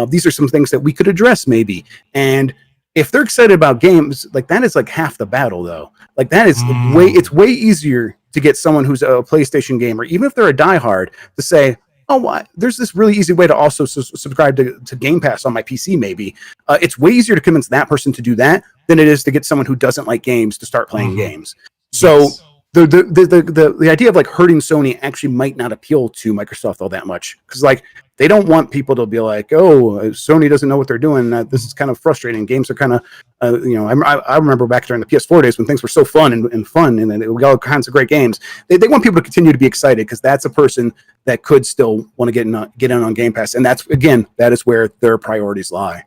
Speaker 2: These are some things that we could address maybe. And if they're excited about games, like that is like half the battle, though. Like that is it's way easier to get someone who's a PlayStation gamer, even if they're a diehard, to say, oh, why? There's this really easy way to also subscribe to Game Pass on my PC. Maybe it's way easier to convince that person to do that than it is to get someone who doesn't like games to start playing games. So
Speaker 1: Yes.
Speaker 2: the idea of like hurting Sony actually might not appeal to Microsoft all that much, because like they don't want people to be like, oh, Sony doesn't know what they're doing. This is kind of frustrating. Games are kind of, I remember back during the PS4 days when things were so fun and fun, and we got all kinds of great games. They want people to continue to be excited, because that's a person that could still want to get in on Game Pass, and that is where their priorities lie.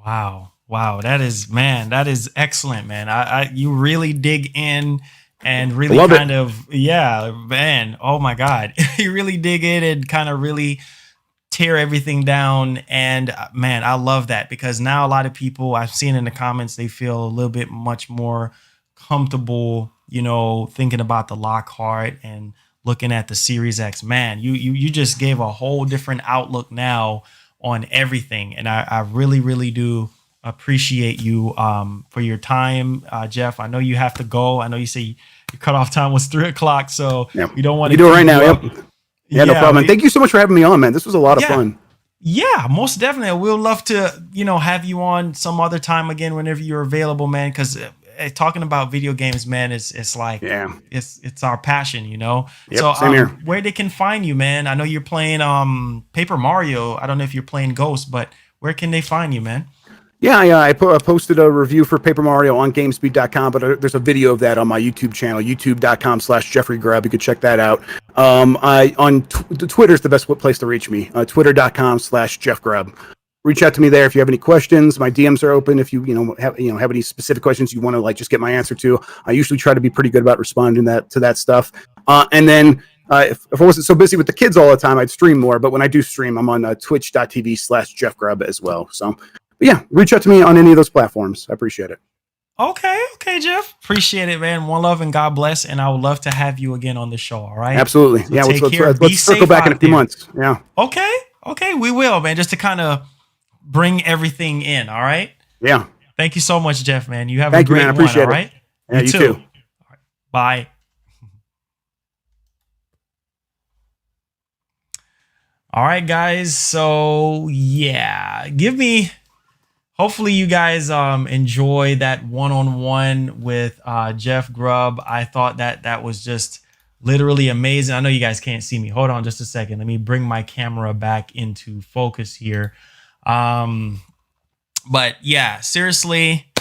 Speaker 1: Wow. That is excellent, man. You really dig in and really yeah, man. Oh my God. You really dig in and kind of really tear everything down. And man, I love that, because now a lot of people I've seen in the comments, they feel a little bit much more comfortable, thinking about the Lockhart and looking at the Series X. Man, you just gave a whole different outlook now on everything. And I really, really do appreciate you for your time, Jeff. I know you have to go. I know you say your cutoff time was 3:00, so we don't want to
Speaker 2: do it right now. Yep. Yeah, no problem. Thank you so much for having me on, man. This was a lot of fun.
Speaker 1: Yeah, most definitely. We'll love to, have you on some other time again whenever you're available, man. Because talking about video games, man, it's like it's our passion,
Speaker 2: Yep,
Speaker 1: so
Speaker 2: same here.
Speaker 1: where they can find you, man? I know you're playing Paper Mario. I don't know if you're playing Ghost, but where can they find you, man?
Speaker 2: Yeah, I posted a review for Paper Mario on GameSpeed.com, but there's a video of that on my YouTube channel, youtube.com/Jeffrey Grubb. You could check that out. Twitter's the best place to reach me. Twitter.com/Jeff Grubb. Reach out to me there if you have any questions. My DMs are open. If you have any specific questions you want to just get my answer to. I usually try to be pretty good about responding to that stuff. And then if I wasn't so busy with the kids all the time, I'd stream more. But when I do stream, I'm on twitch.tv/Jeff Grubb as well. So. But yeah, reach out to me on any of those platforms. I appreciate it.
Speaker 1: Okay, Jeff. Appreciate it, man. One love and God bless. And I would love to have you again on the show. All right.
Speaker 2: Absolutely. So let's circle back in a few months. Yeah.
Speaker 1: Okay, we will, man. Just to kind of bring everything in. All right.
Speaker 2: Yeah.
Speaker 1: Thank you so much, Jeff, man. You have a great one. I appreciate it. All right.
Speaker 2: Yeah, you too.
Speaker 1: All right. Bye. All right, guys. So yeah, hopefully you guys enjoy that one-on-one with Jeff Grubb. I thought that was just literally amazing. I know you guys can't see me. Hold on just a second. Let me bring my camera back into focus here. But yeah, seriously,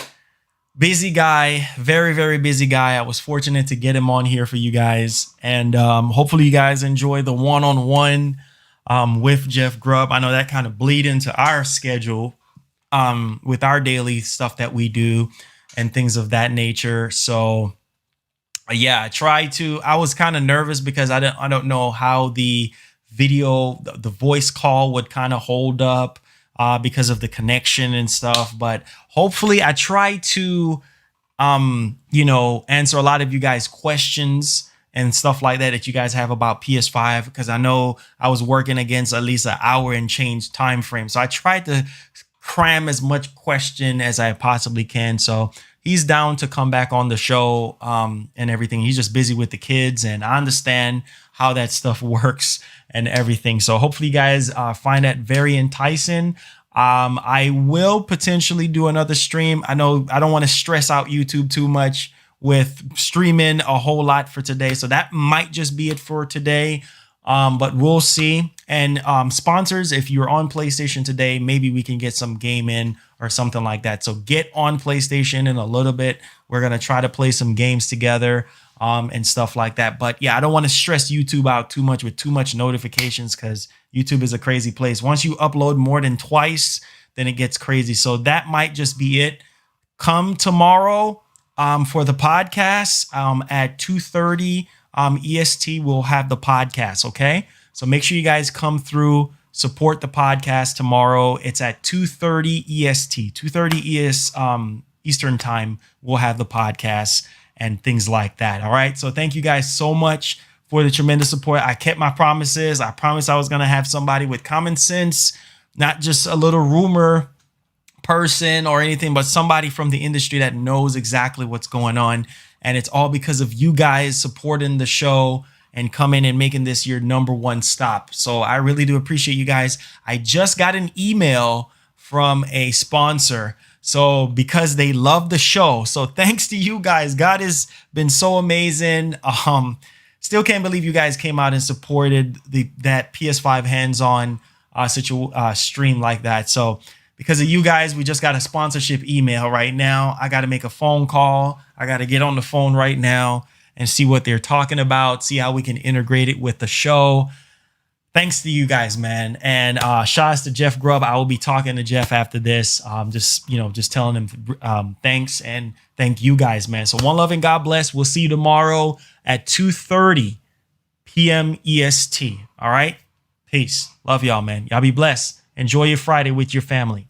Speaker 1: busy guy, very, very busy guy. I was fortunate to get him on here for you guys. And hopefully you guys enjoy the one-on-one with Jeff Grubb. I know that kind of bleed into our schedule with our daily stuff that we do and things of that nature. So yeah, I was kind of nervous because I don't know how the voice call would kind of hold up because of the connection and stuff. But hopefully I try to, answer a lot of you guys' questions and stuff like that you guys have about PS5, because I know I was working against at least an hour and change time frame. So I tried to cram as much question as I possibly can. So he's down to come back on the show and everything. He's just busy with the kids, and I understand how that stuff works and everything. So hopefully you guys find that very enticing. I will potentially do another stream. I know I don't want to stress out YouTube too much with streaming a whole lot for today. So that might just be it for today. But we'll see. And sponsors, if you're on PlayStation today, maybe we can get some game in or something like that. So get on PlayStation in a little bit. We're going to try to play some games together and stuff like that. But yeah, I don't want to stress YouTube out too much with too much notifications, because YouTube is a crazy place. Once you upload more than twice, then it gets crazy. So that might just be it. Come tomorrow for the podcast at 2:30 EST. We'll have the podcast. Okay. So make sure you guys come through, support the podcast tomorrow. It's at 2:30 EST, 2:30 Eastern time. We'll have the podcast and things like that. All right. So thank you guys so much for the tremendous support. I kept my promises. I promised I was going to have somebody with common sense, not just a little rumor person or anything, but somebody from the industry that knows exactly what's going on And it's all because of you guys supporting the show and coming and making this your #1 stop. So I really do appreciate you guys. I just got an email from a sponsor. So because they love the show. So thanks to you guys. God has been so amazing. Still can't believe you guys came out and supported that PS5 hands-on stream like that. So because of you guys, we just got a sponsorship email right now. I got to make a phone call. I got to get on the phone right now and see what they're talking about, see how we can integrate it with the show. Thanks to you guys, man. And shouts to Jeff Grubb. I will be talking to Jeff after this. Just telling him thanks and thank you guys, man. So one love and God bless. We'll see you tomorrow at 2:30 p.m. EST. All right. Peace. Love y'all, man. Y'all be blessed. Enjoy your Friday with your family.